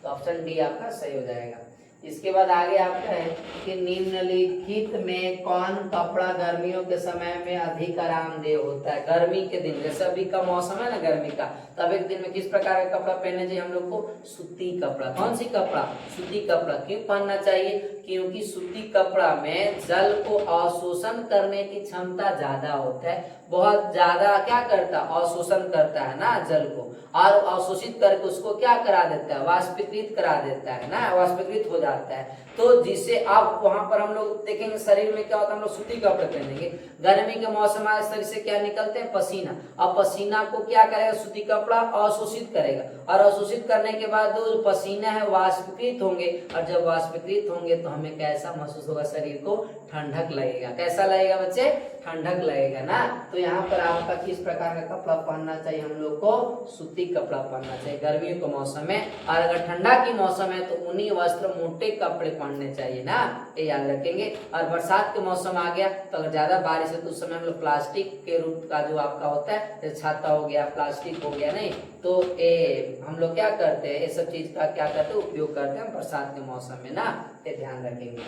तो ऑप्शन डी आपका सही हो जाएगा। इसके बाद आगे आपका है कि निम्नलिखित में कौन कपड़ा गर्मियों के समय में अधिक आरामदेह होता है। गर्मी के दिन, जैसे अभी का मौसम है ना गर्मी का, तब एक दिन में किस प्रकार का कपड़ा पहनना चाहिए हम लोग को, सूती कपड़ा। कौन सी कपड़ा, सूती कपड़ा। क्यों पहनना चाहिए, क्योंकि सूती कपड़ा में जल को अवशोषण करने की क्षमता ज्यादा होता है, बहुत ज्यादा क्या करता है अवशोषण करता है ना जल को, और अवशोषित करके उसको क्या करा देता है वाष्पीकृत करा देता है ना, वाष्पीकृत हो जाता है। तो जिससे अब वहां पर हम लोग देखेंगे शरीर में क्या होता है, हम लोग सूती कपड़े पहनेंगे, गर्मी के मौसम में शरीर से क्या निकलते हैं पसीना, अब पसीना को क्या करेगा सूती कपड़ा अवशोषित करेगा, और अवशोषित करने के बाद जो पसीना है वाष्पीकृत होंगे, और जब वाष्पीकृत होंगे तो हमें कैसा महसूस होगा, शरीर को ठंडक लगेगा। कैसा लगेगा बच्चे, ठंडक लगेगा ना। तो यहाँ पर आपका किस प्रकार का कपड़ा पहनना चाहिए हम लोग को, सूती कपड़ा पहनना चाहिए गर्मियों के मौसम में, और अगर ठंडा की मौसम है तो ऊनी वस्त्र मोटे कपड़े पहनने चाहिए ना, ये याद रखेंगे। और बरसात के मौसम आ गया तो अगर ज्यादा बारिश है तो उस समय हम लोग प्लास्टिक के रूप का जो आपका होता है, जैसे छाता हो गया, प्लास्टिक हो गया, नहीं तो ये हम लोग क्या करते हैं, ये सब चीज का क्या करते हैं उपयोग करते हैं बरसात के मौसम में ना, ये ध्यान रखेंगे।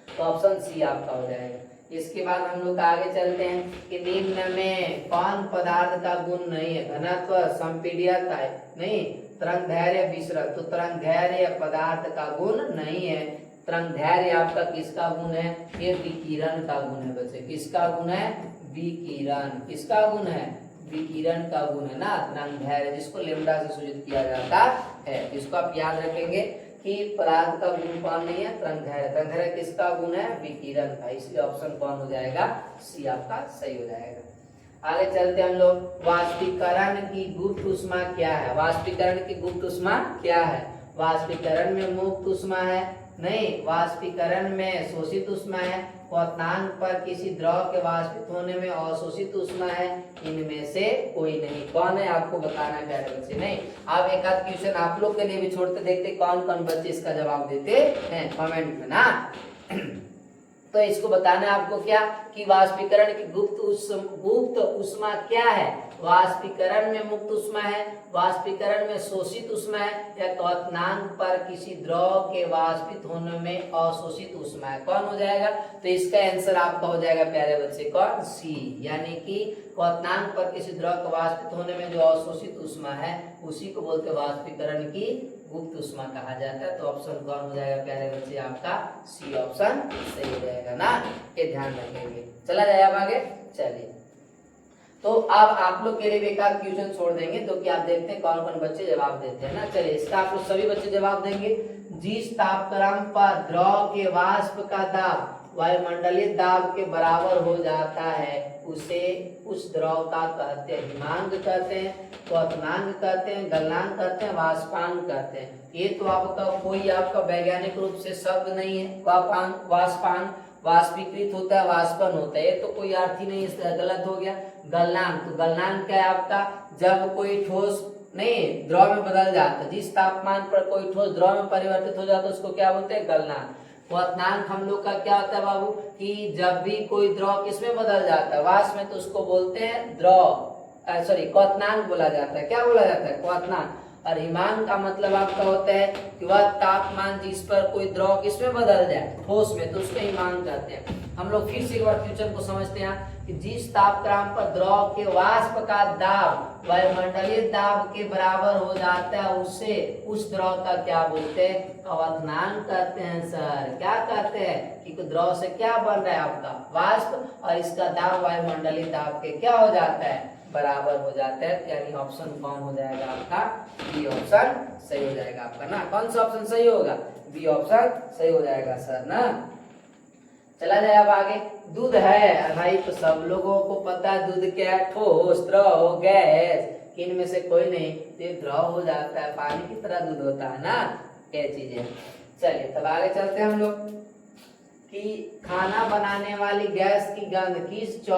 तो ऑप्शन सी आपका हो जाएगा। इसके बाद हम लोग आगे चलते हैं कि निम्न में कौन पदार्थ का गुण नहीं है, घनत्व, संपीड्यता नहीं, तरंग धैर्य, विसरण। तो तरंग धैर्य पदार्थ का गुण नहीं है। तरंग धैर्य आपका किसका गुण है, ये विकिरण का गुण है बच्चे। किसका गुण है, विकिरण। किसका गुण है, विकिरण का गुण है ना तरंग धैर्य, जिसको लेमडा से सूचित किया जाता है। इसको आप याद रखेंगे कि पदार्थ का गुण कौन नहीं है, तरंग धैर्य। तरंग धैर्य किसका गुण है, विकिरण का, इसलिए ऑप्शन कौन हो जाएगा, सी आपका सही हो जाएगा। आगे चलते हम लोग, वाष्पीकरण की गुप्त ऊष्मा क्या है। वाष्पीकरण की गुप्त ऊष्मा क्या है, वाष्पीकरण में मुक्त ऊष्मा है, नहीं वाष्पीकरण में शोषित ऊष्मा है, क्वथनांक पर किसी द्रव के वाष्पित होने में अवशोषित ऊष्मा है, इनमें से कोई नहीं। कौन है आपको बताना है प्यारे बच्चे, नहीं आप एक आध क्वेश्चन आप लोग के लिए भी छोड़ते, देखते कौन कौन बच्चे इसका जवाब देते हैं कमेंट में ना। तो इसको बताना है आपको क्या कि वाष्पीकरण की गुप्त ऊष्मा क्या है, वाष्पीकरण में मुक्त ऊष्मा है, वाष्पीकरण में शोषित ऊष्मा है, या क्वथनांक पर किसी द्रव के वाष्पित होने में अवशोषित ऊष्मा है। कौन हो जाएगा, तो इसका आंसर आपका हो जाएगा प्यारे बच्चे कौन, सी, यानी कि क्वथनांक पर किसी द्रव के वाष्पित होने में जो अवशोषित ऊष्मा है उसी को बोलते हैं वाष्पीकरण की गुप्त ऊष्मा कहा जाता है। तो ऑप्शन कौन हो जाएगा प्यारे बच्चे आपका, सी ऑप्शन सही हो जाएगा ना, ये ध्यान रखेंगे। चला जाए अब आगे, चलिए। तो अब आप लोग के लिए एक आध क्वेश्चन छोड़ देंगे, तो कि आप देखते हैं कौन कौन बच्चे जवाब देते हैं ना। चलिए इसका आप लोग सभी बच्चे जवाब देंगे। जिस तापक्रम पर द्रव के वाष्प का दाब वायुमंडलीय दाब के बराबर हो जाता है उसे उस द्रव का कहते हैं हिमांक कहते हैं, क्वथनांक कहते हैं, गलनांक कहते हैं, वाष्पांक कहते हैं। ये तो आपका कोई आपका वैज्ञानिक रूप से शब्द नहीं है। वाष्पांक वाष्पीकृत होता है, वाष्पन होता है, ये तो कोई अर्थ ही नहीं, इसका गलत हो गया। गलनांक, तो गलनांक क्या है आपका, जब कोई ठोस नहीं द्रव में बदल जाता है, जिस तापमान पर कोई ठोस द्रव में परिवर्तित हो जाता है उसको क्या बोलते हैं, गलनांक। क्वथनांक हम लोग का क्या होता है बाबू, कि जब भी कोई द्रव किसमें बदल जाता है, वाष्प में, तो उसको बोलते हैं द्रव, सॉरी क्वथनांक बोला जाता है। क्या बोला जाता है, क्वथनांक। और हिमांक का मतलब आपका होता है कि वह तापमान जिस पर कोई द्रव किसमें बदल जाए, ठोस में, तो उसको हिमांक कहते हैं। हम लोग फिर से एक बार क्वेश्चन को समझते हैं कि जिस तापक्रम पर द्रव के वाष्प का दाब वायुमंडलीय दाब के बराबर हो जाता है उसे उस द्रव का क्या बोलते हैं, क्वथनांक कहते हैं। सर क्या कहते हैं कि द्रव से क्या बन रहा है आपका वाष्प, और इसका दाब वायुमंडलीय दाब के क्या हो जाता है, बराबर हो जाता है। यानी ऑप्शन कौन हो जाएगा आपका, बी ऑप्शन सही हो जाएगा आपका ना। कौन सा ऑप्शन सही होगा, बी ऑप्शन सही हो जाएगा सर ना। चला जाए अब आगे। दूध है भाई, तो सब लोगों को पता है दूध क्या है, ठोस, द्रव, गैस, इनमें से कोई नहीं, तो द्रव हो जाता है, पानी की तरह दूध होता है ना, ये चीजें। चलिए तब आगे चलते हैं हम लोग कि खाना बनाने वाली गैस की गंध किस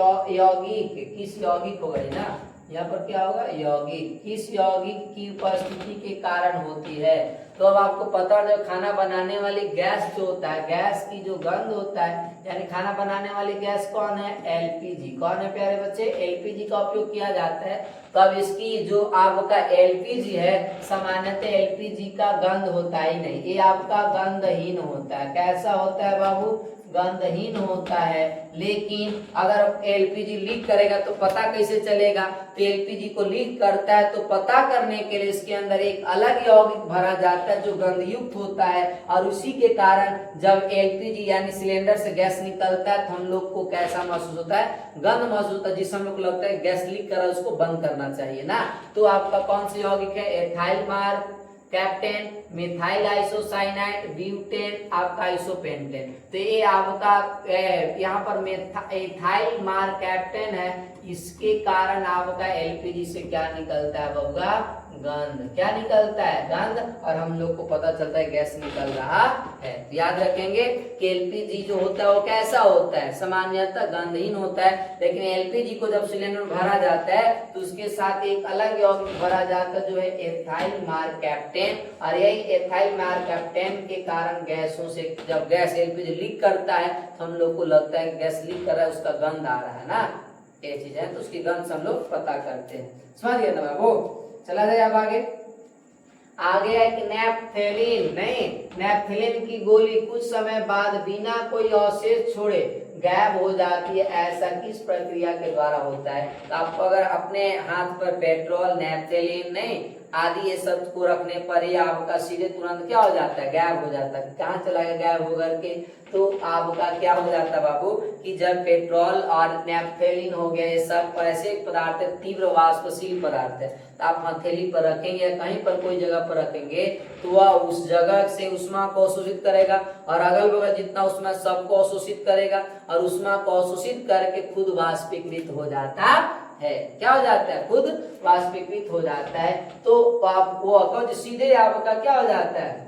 यौगिक हो गई ना, यहाँ पर क्या होगा, यौगिक, किस यौगिक की उपस्थिति के कारण होती है। तो अब आपको पता है जब खाना बनाने वाली गैस जो होता है, गैस की जो गंध होता है, यानी खाना बनाने वाली गैस कौन है, एलपीजी। कौन है प्यारे बच्चे, एलपीजी का उपयोग किया जाता है। तो अब इसकी जो आपका एलपीजी है, सामान्यतः एलपीजी का गंध होता ही नहीं, ये आपका गंधहीन होता है। कैसा होता है बाबू, गंधहीन होता है। लेकिन अगर एलपीजी लीक करेगा तो पता कैसे चलेगा, तो एलपीजी को लीक करता है तो पता करने के लिए इसके अंदर एक अलग यौगिक भरा जाता है जो गंधयुक्त होता है, और उसी के कारण जब एलपीजी यानी सिलेंडर से गैस निकलता है तो हम लोग को कैसा महसूस होता है, गंध महसूस होता है, जिससे हम लोग को लगता है गैस लीक कर रहा है, उसको बंद करना चाहिए ना। तो आपका कौन सा यौगिक है, ethyl mark captain, methyl isocyanide, butane, आपका आइसोपेंटेन। तो ये आपका यहाँ पर एथाइल मार कैप्टेन है, इसके कारण आपका एलपीजी से क्या निकलता है बबुआ, गंध। क्या निकलता है, गंध, और हम लोग को पता चलता है गैस निकल रहा है। याद रखेंगे कि एलपीजी जो होता है वो कैसा होता है, सामान्यतः गंधहीन होता है, लेकिन एलपीजी को जब सिलेंडर में भरा जाता है तो उसके साथ एक अलग यौगिक भरा जाता है जो है एथाइल मार कैप्टेन, और यही एथाइल मार कैप्टेन के कारण गैसों से जब गैस एलपीजी लीक करता है तो हम लोग को लगता है गैस लीक कर रहा है, उसका गंध आ रहा है ना, ये चीज है, तो उसकी गंध से हम लोग पता करते हैं। समझ गए ना बाबू। चला जाए अब आगे है कि नैप्थेलिन, नहीं, नैप्थेलिन की गोली कुछ समय बाद बिना कोई अवशेष छोड़े गायब हो जाती है, ऐसा किस प्रक्रिया के द्वारा होता है। तो आपको अगर अपने हाथ पर पेट्रोल, नैप्थेलिन नहीं आदि ये सब को रखने पर ही आपका सीधे तुरंत क्या हो जाता है, गायब हो जाता है। कहाँ चला गया गायब होकर के, तो आपका क्या हो जाता है बाबू कि जब पेट्रोल और नैप्थेलिन हो गया, ये सब ऐसे पदार्थ है, तीव्र वाष्पशील पदार्थ है, तो आप हथेली पर रखेंगे या कहीं पर कोई जगह पर रखेंगे तो वह उस जगह से उष्मा को अवशोषित करेगा, और अगल बगल जितना उष्मा सबको अवशोषित करेगा, और उष्मा को अवशोषित करके खुद वाष्पीकृत हो जाता है। क्या हो जाता है, खुद वाष्पीकृत हो जाता है। तो आप वो सीधे आपका क्या हो जाता है,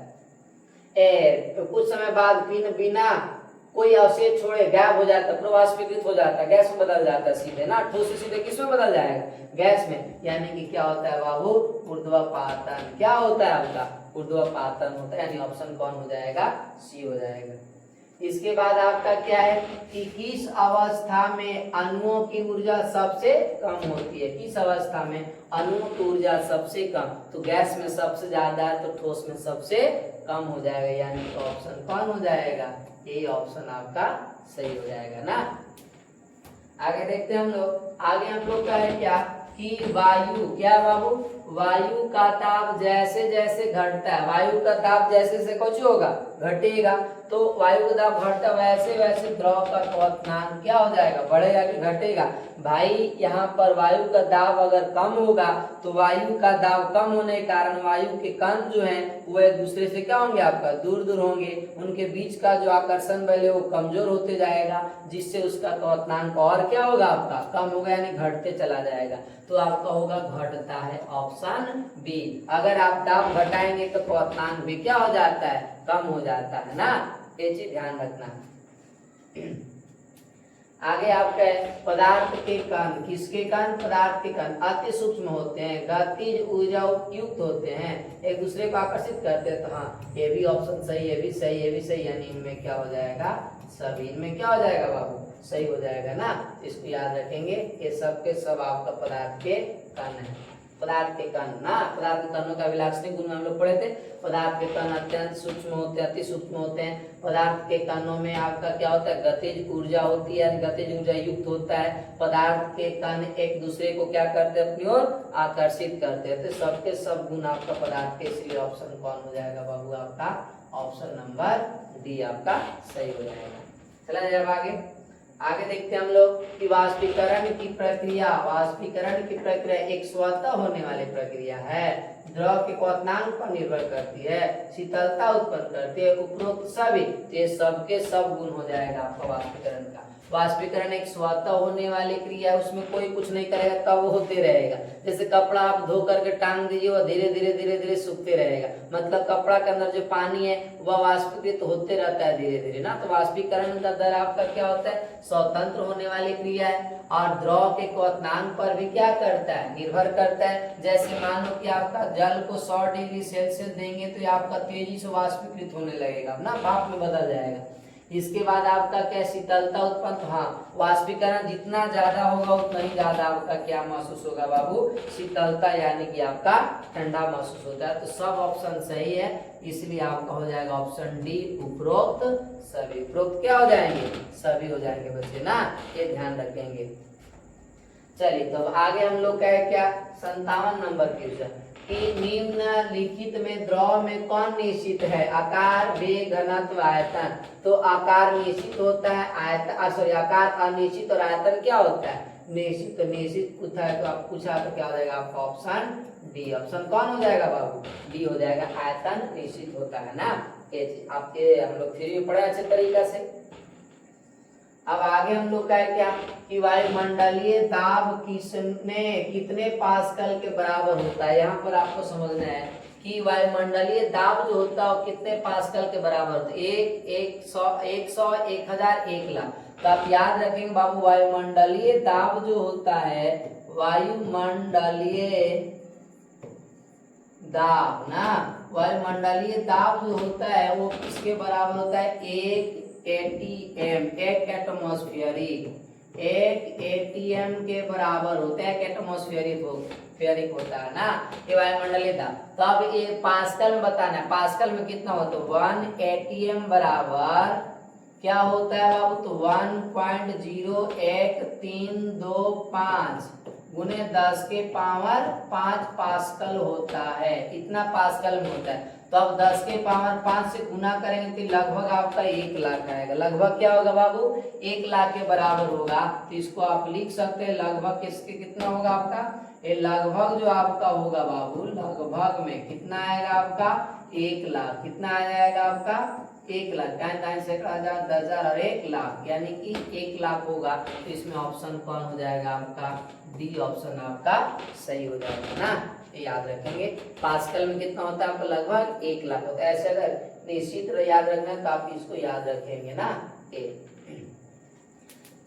तो कुछ समय बाद बिना कोई अवशेष छोड़े गायब हो जाता है, प्रवाष्पीकृत हो जाता है, गैस में बदल जाता है सीधे ना, ठोस से सीधे किस में बदल जाएगा, गैस में। यानी कि क्या होता है बाबू, ऊर्ध्वपातन। क्या होता है आपका, ऊर्ध्वपातन होता है, यानी ऑप्शन कौन हो जाएगा, सी हो जाएगा। इसके बाद आपका क्या है कि किस अवस्था में अणुओं की ऊर्जा सबसे कम होती है, किस अवस्था में अणुओं की ऊर्जा सबसे कम, तो गैस में सबसे ज्यादा है तो ठोस में सबसे कम हो जाएगा, यानी ऑप्शन कौन हो जाएगा, ये ऑप्शन आपका सही हो जाएगा ना। आगे देखते हैं हम लोग, आगे हम लोग का है क्या कि वायु, क्या बाबू, वायु का ताप जैसे जैसे घटता है, वायु का ताप जैसे जैसे कुछ होगा घटेगा। तो वायु का दाब घटता वैसे वैसे द्रव का क्वथनांक क्या हो जाएगा, बढ़ेगा कि घटेगा। भाई यहाँ पर वायु का दाब अगर कम होगा तो वायु का दाब कम होने के कारण वायु के कण जो हैं वो एक दूसरे से क्या होंगे, आपका दूर दूर होंगे, उनके बीच का जो आकर्षण बल है वो कमजोर होते जाएगा, जिससे उसका क्वथनांक और क्या होगा, आपका कम होगा, यानी घटते चला जाएगा। तो आपका होगा घटता है, ऑप्शन बी। अगर आप दाब घटाएंगे तो क्वथनांक भी क्या हो जाता है, कम हो जाता है ना, ये चीज ध्यान रखना। आगे आपका पदार्थ के कण, किसके कण, पदार्थ के कण अति सूक्ष्म होते हैं, गतिज ऊर्जा युक्त होते हैं, एक दूसरे को आकर्षित करते हैं। तो हाँ, ये भी ऑप्शन सही, ये भी सही, ये भी सही, यानी इनमें क्या हो जाएगा, सभी इनमें क्या हो जाएगा बाबू, सही हो जाएगा ना। इसको याद रखेंगे, ये सब के सब आपका पदार्थ के कण है, पदार्थ के कण ना। पदार्थ के कणों का अभिलाक्षणिक गुण हम लोग पढ़े थे। पदार्थ के कण अत्यंत सूक्ष्म होते हैं, अति सूक्ष्म होते हैं। पदार्थ के कणों में आपका क्या होता है, गतिज ऊर्जा होती है, गतिज ऊर्जा युक्त होता है। पदार्थ के कण एक दूसरे को क्या करते हैं, अपनी ओर आकर्षित करते हैं। तो सबके सब गुण आपका पदार्थ के, इसलिए ऑप्शन कौन हो जाएगा बाबू, आपका ऑप्शन नंबर डी आपका सही हो जाएगा। चला जाए आगे। आगे देखते हैं हम लोग कि वाष्पीकरण की प्रक्रिया, वाष्पीकरण की प्रक्रिया एक स्वतः होने वाली प्रक्रिया है, द्रव के क्वथनांक पर निर्भर करती है, शीतलता उत्पन्न करती है, उपरोक्त सभी, ये सबके सब गुण हो जाएगा आपका वाष्पीकरण का। वाष्पीकरण एक स्वतः होने वाली क्रिया है, उसमें कोई कुछ नहीं करेगा तब वो होते रहेगा। जैसे कपड़ा आप धो करके टांग दीजिए, वो धीरे धीरे धीरे धीरे सूखते रहेगा, मतलब कपड़ा के अंदर जो पानी है वह वाष्पीकृत तो होते रहता है धीरे धीरे ना। तो वाष्पीकरण का दर आपका क्या होता है, स्वतंत्र होने वाली क्रिया है, और द्रव के क्वथनांक पर भी क्या करता है, निर्भर करता है। जैसे मान लो कि आपका जल को 100 डिग्री सेल्सियस देंगे तो ये आपका तेजी से वाष्पीकृत होने लगेगा ना, भाप में बदल जाएगा। इसके बाद आपका क्या, शीतलता उत्पन्न, हाँ वाष्पीकरण जितना ज्यादा होगा उतना ही ज्यादा आपका क्या महसूस होगा बाबू, शीतलता, यानी कि आपका ठंडा महसूस होता है। तो सब ऑप्शन सही है, इसलिए आपका हो जाएगा ऑप्शन डी, उपरोक्त सभी। उपरोक्त क्या हो जाएंगे, सभी हो जाएंगे बच्चे ना, ये ध्यान रखेंगे। चलिए तो आगे हम लोग का है क्या, 57 नंबर क्वेश्चन कि निम्नलिखित में द्रव में कौन निश्चित है, आकार, वेग, घनत्व, आयतन। तो आकार निश्चित होता है, आयतन सॉरी आकार अनिश्चित और आयतन क्या होता है, निश्चित। तो निश्चित पूछा है तो आप पूछा तो क्या हो जाएगा आपका ऑप्शन डी। ऑप्शन कौन हो जाएगा बाबू, डी हो जाएगा, आयतन निश्चित होता है ना। ये आपके हम लोग थ्योरी में पढ़े अच्छे तरीका से। अब आगे हम लोग का है क्या कि वायुमंडलीय दाब कितने पास्कल के बराबर होता है। यहाँ पर आपको समझना है कि वायुमंडलीय दाब जो होता है वो कितने पास्कल के बराबर होता है, 100, 1000, 1 लाख। तो आप याद रखेंगे बाबू, वायुमंडलीय दाब जो होता है, वायुमंडलीय दाब ना, वायुमंडलीय दाब जो होता है वो किसके बराबर होता है, 1 ATM, 1 एटमॉस्फेरिक, 1 ATM के बराबर होता है, एटमॉस्फेरिक होता है ना ये वायुमंडलीय दाब। तो अब ये पास्कल में बताना है, पास्कल में कितना होता है, 1 ATM बराबर क्या होता है बाबू, तो 1.01325 गुने 10 के पावर 5 पास्कल होता है, इतना पास्कल में होता है। तो अब 10 के पावर 5 से गुना करेंगे तो लगभग आपका 1 लाख आएगा। लगभग क्या होगा बाबू, 1 लाख के बराबर होगा। तो इसको आप लिख सकते हैं लगभग किसके कितना होगा आपका, ये लगभग जो आपका होगा बाबू, लगभग में कितना आएगा आपका, 1 लाख। कितना आ जाएगा आपका, 1 लाख, 10 सैकड़ा, 1000, 10,000 और 1 लाख, यानी कि 1 लाख होगा। तो इसमें ऑप्शन कौन हो जाएगा आपका, डी ऑप्शन आपका सही हो जाएगा ना, ये याद रखेंगे। पास्कल में कितना होता है आपका, लगभग 1 लाख होता है। ऐसे अगर निश्चित याद रखना है तो आप इसको याद रखेंगे ना।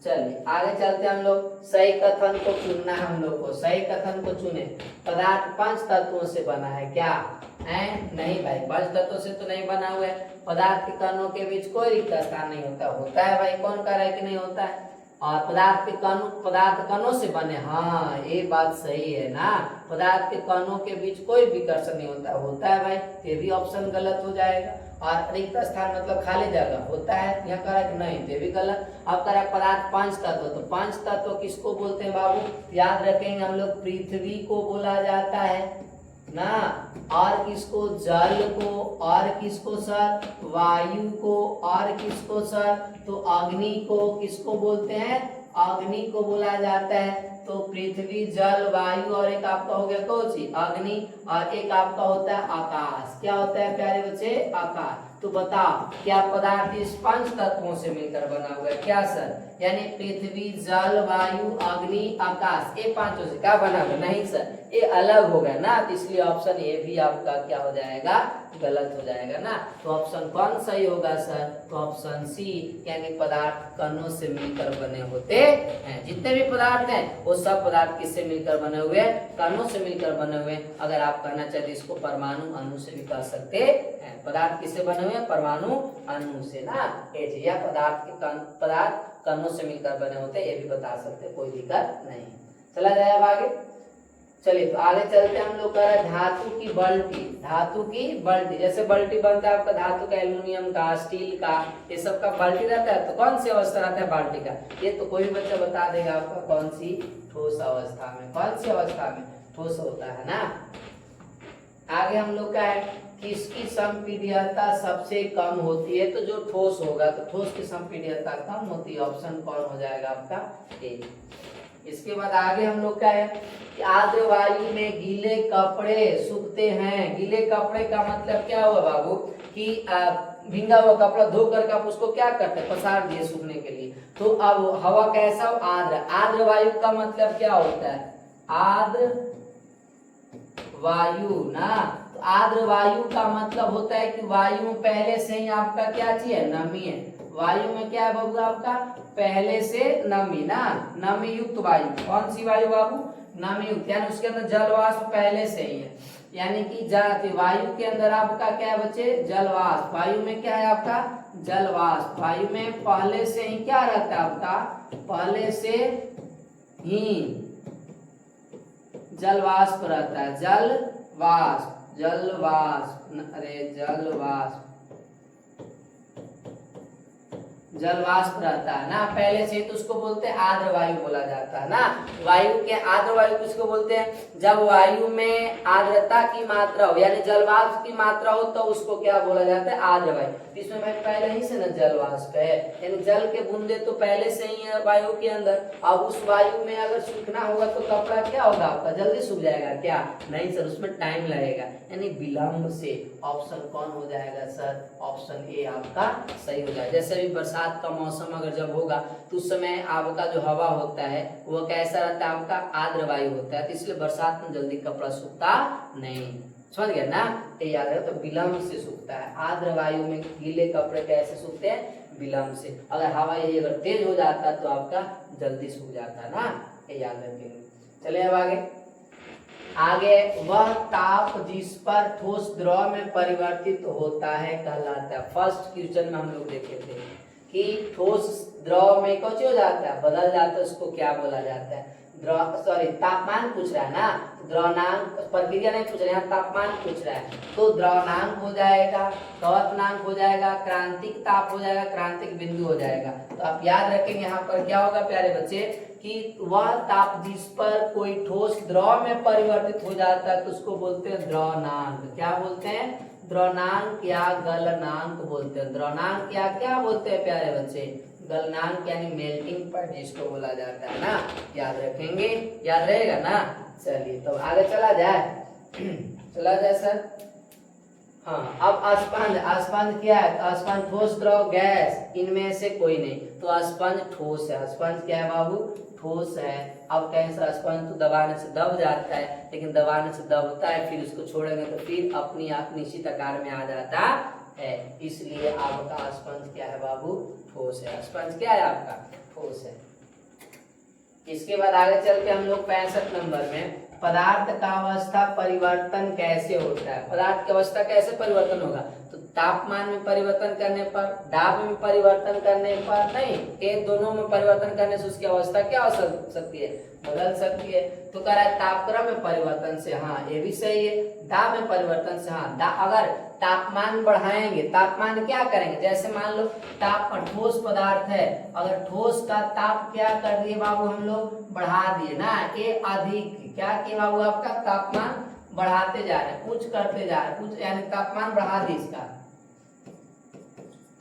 चलिए आगे चलते हैं हम लोग, सही कथन को चुनना है हम लोग को, सही कथन को चुने। पदार्थ 5 तत्वों से बना है क्या है, नहीं भाई 5 तत्वों से तो नहीं बना हुआ है। पदार्थ के कणों के बीच कोई रिक्त स्थान नहीं होता, होता है भाई, कौन कह रहा है कि नहीं होता है। और पदार्थ कणों से बने, हाँ ये बात सही है ना, पदार्थ के कणों के बीच कोई विकर्षण नहीं होता, होता है भाई, ये भी ऑप्शन गलत हो जाएगा। और रिक्त स्थान मतलब खाली जगह होता है, यहाँ कह कि नहीं, ये भी गलत। अब कह रहा है पदार्थ 5 तत्व, तो 5 तत्व किसको बोलते हैं बाबू, याद रखेंगे हम लोग, पृथ्वी को बोला जाता है, ना, और किसको, जल को, और किसको सर, वायु को, और किसको सर, तो अग्नि को किसको बोलते हैं, अग्नि को बोला जाता है। तो पृथ्वी, जल, वायु, और एक आपका हो गया कौन सी, अग्नि, और एक आपका होता है आकाश। क्या होता है प्यारे बच्चे, आकाश। तो बताओ क्या पदार्थ इस पांच तत्वों से मिलकर बना हुआ है, क्या सर, यानी पृथ्वी, जल, वायु, अग्नि, आकाश, ये पांचों से क्या बना हुआ, नहीं सर, ये अलग हो गया ना, तो इसलिए ऑप्शन ए भी आपका क्या हो जाएगा, गलत हो जाएगा ना। तो ऑप्शन कौन सही होगा सर, तो ऑप्शन सी, यानी पदार्थ कणों से मिलकर बने होते हैं। जितने भी पदार्थ हैं वो सब पदार्थ किससे मिलकर बने हुए, कणों से मिलकर बने हुए। अगर आप कहना चाहते इसको परमाणु अणु से भी कह सकते हैं। पदार्थ किससे बने हुए, परमाणु अणु से ना, या पदार्थ के पदार्थ कणों से मिलकर बने होते, ये भी बता सकते, कोई दिक्कत नहीं। चला जाए अब आगे, चलिए तो आगे चलते हम लोग कर रहे हैं धातु की बल्टी। धातु की बल्टी, जैसे बल्टी बनता है आपका धातु का, एल्यूमिनियम का, स्टील का, ये सब का बाल्टी रहता है। तो कौन सी अवस्था रहता है बाल्टी का, ये तो कोई भी बच्चा बता देगा आपका, कौन सी, ठोस अवस्था में। कौन सी अवस्था में, ठोस होता है ना। आगे हम लोग का है किसकी संपीड्यता सबसे कम होती है, तो जो ठोस होगा तो ठोस की संपीड्यता कम होती है। ऑप्शन कौन हो जाएगा आपका, ए। इसके बाद आगे हम लोग का है कि आर्द्र वायु में गीले कपड़े सूखते हैं। गीले कपड़े का मतलब क्या हुआ बाबू, कि भींगा हुआ कपड़ा धो करके आप उसको क्या करते हैं, पसार दिए सूखने के लिए। तो अब हवा कैसा हो, आर्द्र। आर्द्र वायु का मतलब क्या होता है, आर्द्र वायु ना। तो आर्द्र वायु का मतलब होता है कि वायु में पहले से ही आपका क्या चीज है, नमी है। वायु में क्या है बाबू आपका, पहले से नमी ना, नमी युक्त वायु। कौन सी वायु बाबू, नमी युक्त, यानी उसके अंदर जलवाष्प पहले से ही है। यानी कि वायु के अंदर आपका क्या है बच्चे, जलवाष्प। वायु में क्या है आपका, जलवाष्प। वायु में पहले से ही क्या रहता है आपका, पहले से ही जलवाष्प रहता है। जलवाष्प, जलवाष्प, अरे जलवाष्प, जलवाष्प रहता है ना पहले से, तो उसको बोलते हैं आर्द्र वायु बोला जाता है ना। वायु के आर्द्र वायु किसको बोलते हैं, जब वायु में आर्द्रता की मात्रा हो, यानी जलवाष्प की मात्रा हो, तो उसको क्या बोला जाता है, आर्द्र वायु। इसमें भाई पहले ही से ना जलवाष्प है, यानी जल के बूंदे तो पहले से ही है वायु के अंदर। अब उस वायु में अगर सूखना होगा तो कपड़ा क्या होगा आपका, जल्दी सूख जाएगा क्या, नहीं सर, उसमें टाइम लगेगा, यानी विलंब से। ऑप्शन कौन हो जाएगा सर, ऑप्शन ए आपका सही हो जाएगा। जैसे भी बरसात का मौसम अगर जब होगा तो उस समय आपका जो हवा होता है वो कैसा रहता है, आपका आर्द्र वायु होता है, तो इसलिए बरसात में जल्दी कपड़ा सूखता नहीं। समझ गया ना, ये याद है, तो विलंब से सूखता है। आर्द्र वायु में गीले कपड़े कैसे सूखते हैं, विलंब से। अगर हवा ये अगर तेज हो जाता है तो आपका जल्दी सूख जाता है ना, ये याद रखेंगे। चलिए अब आगे वह ताप जिस पर ठोस द्रव में परिवर्तित होता है कहलाता है। फर्स्ट क्वेश्चन में हम लोग देखे थे कि ठोस द्रव में कुछ हो जाता है, बदल जाता है, उसको क्या बोला जाता है, द्रव, सॉरी तापमान पूछ रहा है ना, द्रवनांक, प्रक्रिया नहीं पूछ रहे हैं, तापमान पूछ रहा है। तो द्रवनांक हो जाएगा, क्वथनांक हो जाएगा, क्रांतिक ताप हो जाएगा, क्रांतिक बिंदु हो जाएगा। तो आप याद रखेंगे यहाँ पर क्या होगा प्यारे बच्चे, कि वह ताप जिस पर कोई ठोस द्रव में परिवर्तित हो जाता है तो उसको बोलते हैं द्रवनांक। क्या बोलते हैं, द्रवनांक या गलनांक बोलते हैं। द्रवनांक या क्या बोलते हैं प्यारे बच्चे, गलनांक, यानी मेल्टिंग पॉइंट जिसको बोला जाता है ना, याद रखेंगे, याद रहेगा ना। चलिए तो आगे चला जाए, चला जाए सर। हाँ, अब अस्पंज, अस्पंज क्या है, तो अस्पंज ठोस द्रव गैस, इनमें से कोई नहीं, तो अस्पंज ठोस है। अस्पंज क्या है बाबू, ठोस है। अब कैंसर स्पंज तो दबाने से दब जाता है, लेकिन दबाने से दबता है, फिर उसको छोड़ेंगे तो फिर अपनी आप निश्चित आकार में आ जाता है, इसलिए आपका स्पंज क्या है बाबू, ठोस है। स्पंज क्या है आपका, ठोस है। इसके बाद आगे चल के हम लोग 65 नंबर में पदार्थ का अवस्था परिवर्तन कैसे होता है। पदार्थ की अवस्था कैसे परिवर्तन होगा, तो तापमान में परिवर्तन करने पर, दाब में परिवर्तन करने पर नहीं, एक दोनों में परिवर्तन करने से उसकी अवस्था क्या हो सकती है, बदल सकती है। तो कह रहा है तापक्रम में परिवर्तन से, हाँ ये भी सही है। दाब में परिवर्तन से, हाँ अगर तापमान बढ़ाएंगे, तापमान क्या करेंगे, जैसे मान लो तापमान, ठोस पदार्थ है, अगर ठोस का ताप क्या कर दिए बाबू हम लोग, बढ़ा दिए ना, ये अधिक क्या किया बाबू, आपका तापमान बढ़ाते जा रहे हैं, उच्च करते जा रहे हैं, उच्च यानी तापमान बढ़ा दी, इसका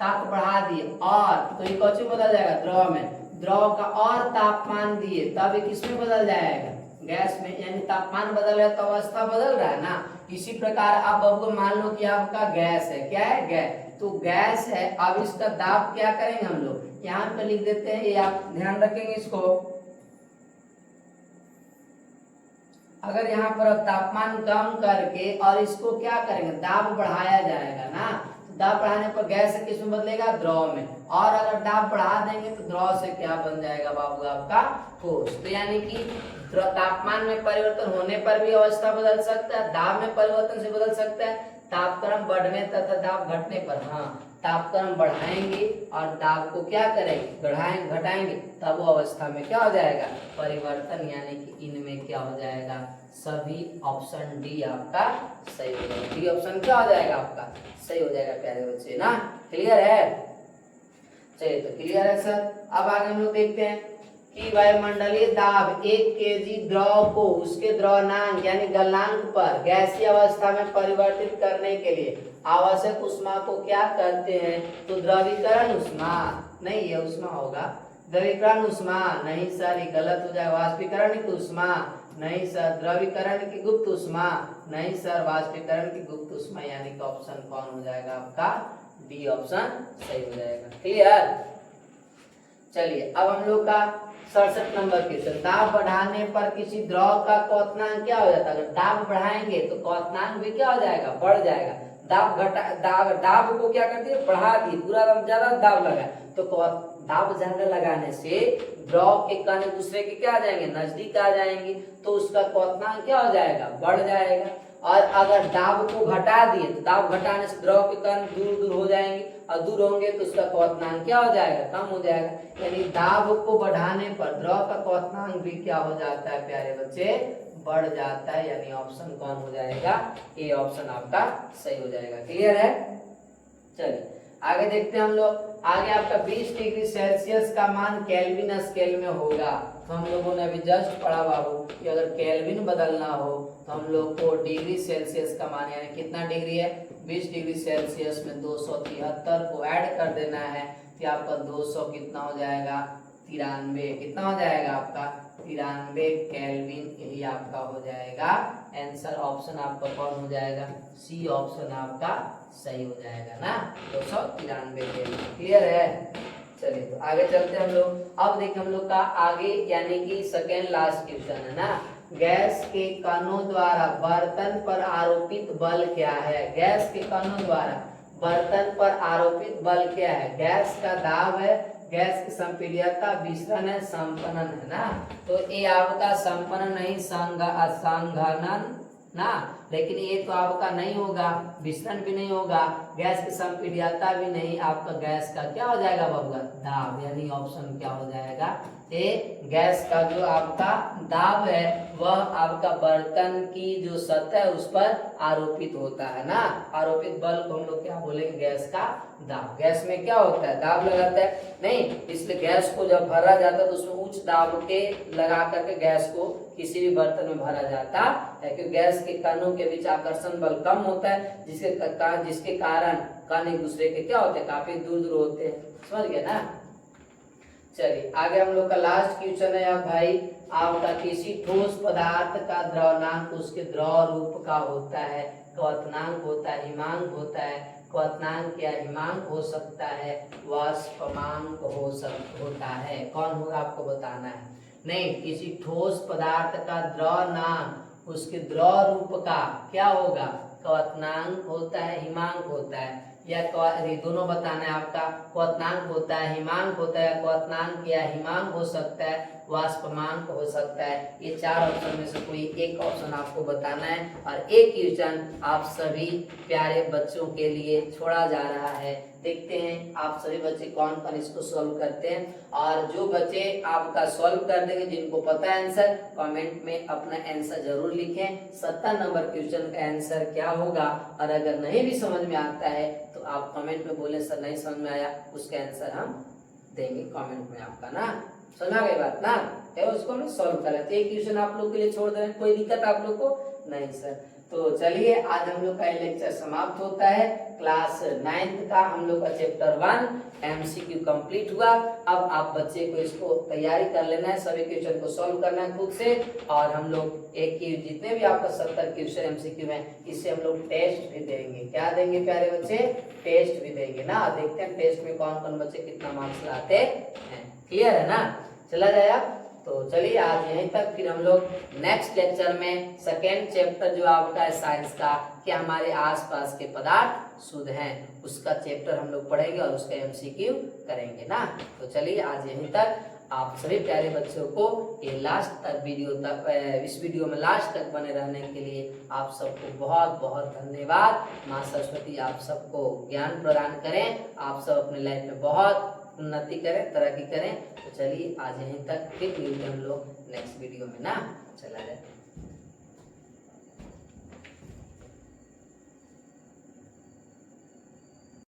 ताप बढ़ा दिए, और तो ये कौन बदल जाएगा, द्रव में, द्रव का और तापमान दिए तब ये किसमें बदल जाएगा, गैस में, यानी तापमान बदल रहा है तो अवस्था बदल रहा है ना। इसी प्रकार आप बबुआ मान लो कि आपका गैस है, क्या है, गैस, तो गैस है, अब इसका दाब क्या करेंगे हम लोग, यहाँ पे लिख देते हैं, ये आप ध्यान रखेंगे इसको। अगर यहाँ पर अब तापमान कम करके और इसको क्या करेंगे, दाब बढ़ाया जाएगा ना, तो दाब बढ़ाने पर गैस किस में बदलेगा, द्रव में, और अगर दाब बढ़ा देंगे तो द्रव से क्या बन जाएगा बाबू, आपका ठोस। तो यानी कि तापमान में परिवर्तन होने पर भी अवस्था बदल सकता है, दाब में परिवर्तन से बदल सकता है, तापक्रम बढ़ने तथा दाब घटने पर, हाँ तापक्रम बढ़ाएंगे और दाब को क्या करेंगे, घटाएंगे, तब वो अवस्था में क्या हो जाएगा, परिवर्तन, यानी कि इनमें क्या हो जाएगा, सभी ऑप्शन डी आपका सही हो जाएगा, डी ऑप्शन क्या हो जाएगा आपका सही हो जाएगा प्यारे बच्चे ना। क्लियर है, चलिए तो क्लियर है सर। अब आगे हम लोग देखते हैं कि वायुमंडलीय दाब 1 केजी द्रव को उसके द्रवनांक यानी गलनांक पर गैसीय अवस्था में परिवर्तित करने के लिए आवश्यक उष्मा को क्या करते हैं, तो द्रवीकरण उष्मा, नहीं ये उष्मा होगा, द्रवीकरण उष्मा नहीं सर, ये गलत हो जाएगा, वाष्पीकरण की उष्मा नहीं सर, द्रवीकरण की गुप्त उष्मा नहीं सर, वाष्पीकरण की गुप्त उष्मा, यानी कि ऑप्शन कौन हो जाएगा आपका, डी ऑप्शन सही हो जाएगा। क्लियर, चलिए अब हम लोग का 67 नंबर क्वेश्चन, दाब बढ़ाने पर किसी द्रव का क्वथनांक क्या हो जाता है, अगर दाब बढ़ाएंगे तो क्वथनांक भी क्या हो जाएगा, बढ़ जाएगा, दाब घटा दाब को क्या करती है, बढ़ा दी, पूरा ज्यादा दाब लगा, तो दाब ज्यादा लगाने से द्रव के कण एक दूसरे के क्या आ जाएंगे, नजदीक आ जाएंगे, तो उसका क्वथनांक क्या हो जाएगा, बढ़ जाएगा। और अगर दाब को घटा दिए तो दाब घटाने से द्रव के कण दूर दूर हो जाएंगे, और दूर होंगे तो उसका क्वथनांक क्या हो जाएगा, कम हो जाएगा, यानी दाब को बढ़ाने पर द्रव का क्वथनांक भी क्या हो जाता है प्यारे बच्चे, बढ़ जाता है, यानी ऑप्शन कौन हो जाएगा, ए ऑप्शन आपका सही हो जाएगा। क्लियर है, चलिए आगे देखते हैं हम लोग। आगे आपका 20 डिग्री सेल्सियस का मान केल्विन स्केल में होगा, तो हम लोगों ने अभी जस्ट पढ़ा बाबू कि अगर केल्विन बदलना हो तो हम लोग को डिग्री सेल्सियस का मान यानी कितना डिग्री है, 20 डिग्री सेल्सियस में 273 को ऐड कर देना है, तो आपका 200 कितना हो जाएगा, 93, कितना हो जाएगा आपका 93 केल्विन, यही आपका हो जाएगा आंसर, ऑप्शन आपका कौन हो जाएगा, सी ऑप्शन आपका सही हो जाएगा ना, 293 केल्विन। क्लियर है, चलिए तो आगे चलते हैं हम लोग। अब देखिए हम लोग का आगे यानी कि सेकेंड लास्ट क्वेश्चन है ना, गैस के कणों द्वारा बर्तन पर आरोपित बल क्या है, गैस के कणों द्वारा बर्तन पर आरोपित बल क्या है, गैस का दाब है, गैस की संपीड्यता, विसरण है, संपनन है ना, तो ये आपका संपनन नहीं संघनन ना, लेकिन ये तो आपका नहीं होगा, विसरण भी नहीं होगा, गैस की संपीड्यता भी नहीं, आपका गैस का क्या हो जाएगा बाबूगा, दाब, यानी ऑप्शन क्या हो जाएगा, ये गैस का जो आपका दाब है वह आपका बर्तन की जो सतह है उस पर आरोपित होता है ना, आरोपित बल को हम लोग क्या बोलेंगे, गैस का दाब। गैस में क्या होता है, दाब लगाता है नहीं, इसलिए गैस को जब भरा जाता है तो उसमें उच्च दाब के लगा करके गैस को किसी भी बर्तन में भरा जाता है, क्योंकि गैस के कणों के बीच आकर्षण बल कम होता है, जिसके कारण कण एक दूसरे के क्या होते हैं, काफी दूर दूर होते हैं, समझ गए ना। चलिए आगे हम लोग का लास्ट क्वेश्चन है अब भाई, आपका किसी ठोस पदार्थ का द्रवनांक उसके द्रव रूप का होता है, क्वथनांक होता है, हिमांक होता है, क्वथनांक या हिमांक हो सकता है, वाष्पमांक होता है, कौन होगा आपको बताना है। नहीं, किसी ठोस पदार्थ का द्रवनांक उसके द्रव रूप का क्या होगा, क्वथनांक होता है, हिमांक होता है, या दोनों बताना है आपका, क्वथनांक होता है, हिमांक होता है, क्वथनांक या हिमांक हो सकता है, वाष्पमांक हो सकता है, ये चार ऑप्शन में से कोई एक ऑप्शन आपको बताना है, और एक क्वेश्चन आप सभी प्यारे बच्चों के लिए छोड़ा जा रहा है। देखते हैं आप सभी बच्चे कौन कौन इसको सॉल्व करते हैं, और जो बच्चे आपका सॉल्व कर देंगे, जिनको पता है आंसर, कमेंट में अपना आंसर जरूर लिखें, 70 नंबर क्वेश्चन का आंसर क्या होगा, और अगर नहीं भी समझ में आता है तो आप कमेंट में बोले सर नहीं समझ में आया, उसका आंसर हम देंगे कमेंट में आपका ना, समझ गई बात ना, तो उसको हम सॉल्व कर लेते हैं। एक क्वेश्चन आप लोग के लिए छोड़ दे रहे हैं, कोई दिक्कत आप लोग को नहीं सर। तो चलिए आज हम लोग का लेक्चर समाप्त होता है। क्लास 9th का हम लोग का चैप्टर 1 एमसीक्यू कंप्लीट हुआ। अब आप बच्चे को इसको तैयारी कर लेना है, सभी क्वेश्चन को सॉल्व करना है खुद से। और हम लोग एक की जितने भी आपका 70 क्वेश्चन एमसीक्यू है इससे हम लोग टेस्ट भी देंगे। क्या देंगे प्यारे बच्चे? टेस्ट भी देंगे ना। देखते हैं टेस्ट में कौन कौन बच्चे कितना मार्क्स लाते हैं। क्लियर है ना? चला जाए आप। तो चलिए आज यहीं तक, फिर हम लोग नेक्स्ट लेक्चर में सेकेंड चैप्टर जो आपका है साइंस का कि हमारे आसपास के पदार्थ शुद्ध हैं, उसका चैप्टर हम लोग पढ़ेंगे और उसका एमसीक्यू करेंगे ना। तो चलिए आज यहीं तक। आप सभी प्यारे बच्चों को ये लास्ट तक इस वीडियो में लास्ट तक बने रहने के लिए आप सबको बहुत बहुत धन्यवाद। माँ सरस्वती आप सबको ज्ञान प्रदान करें, आप सब अपने लाइफ में बहुत उन्नति करें, तरक्की करें। तो चलिए आज यहीं तक, फिर मिलते हैं हम लोग नेक्स्ट वीडियो में ना। चला जाए।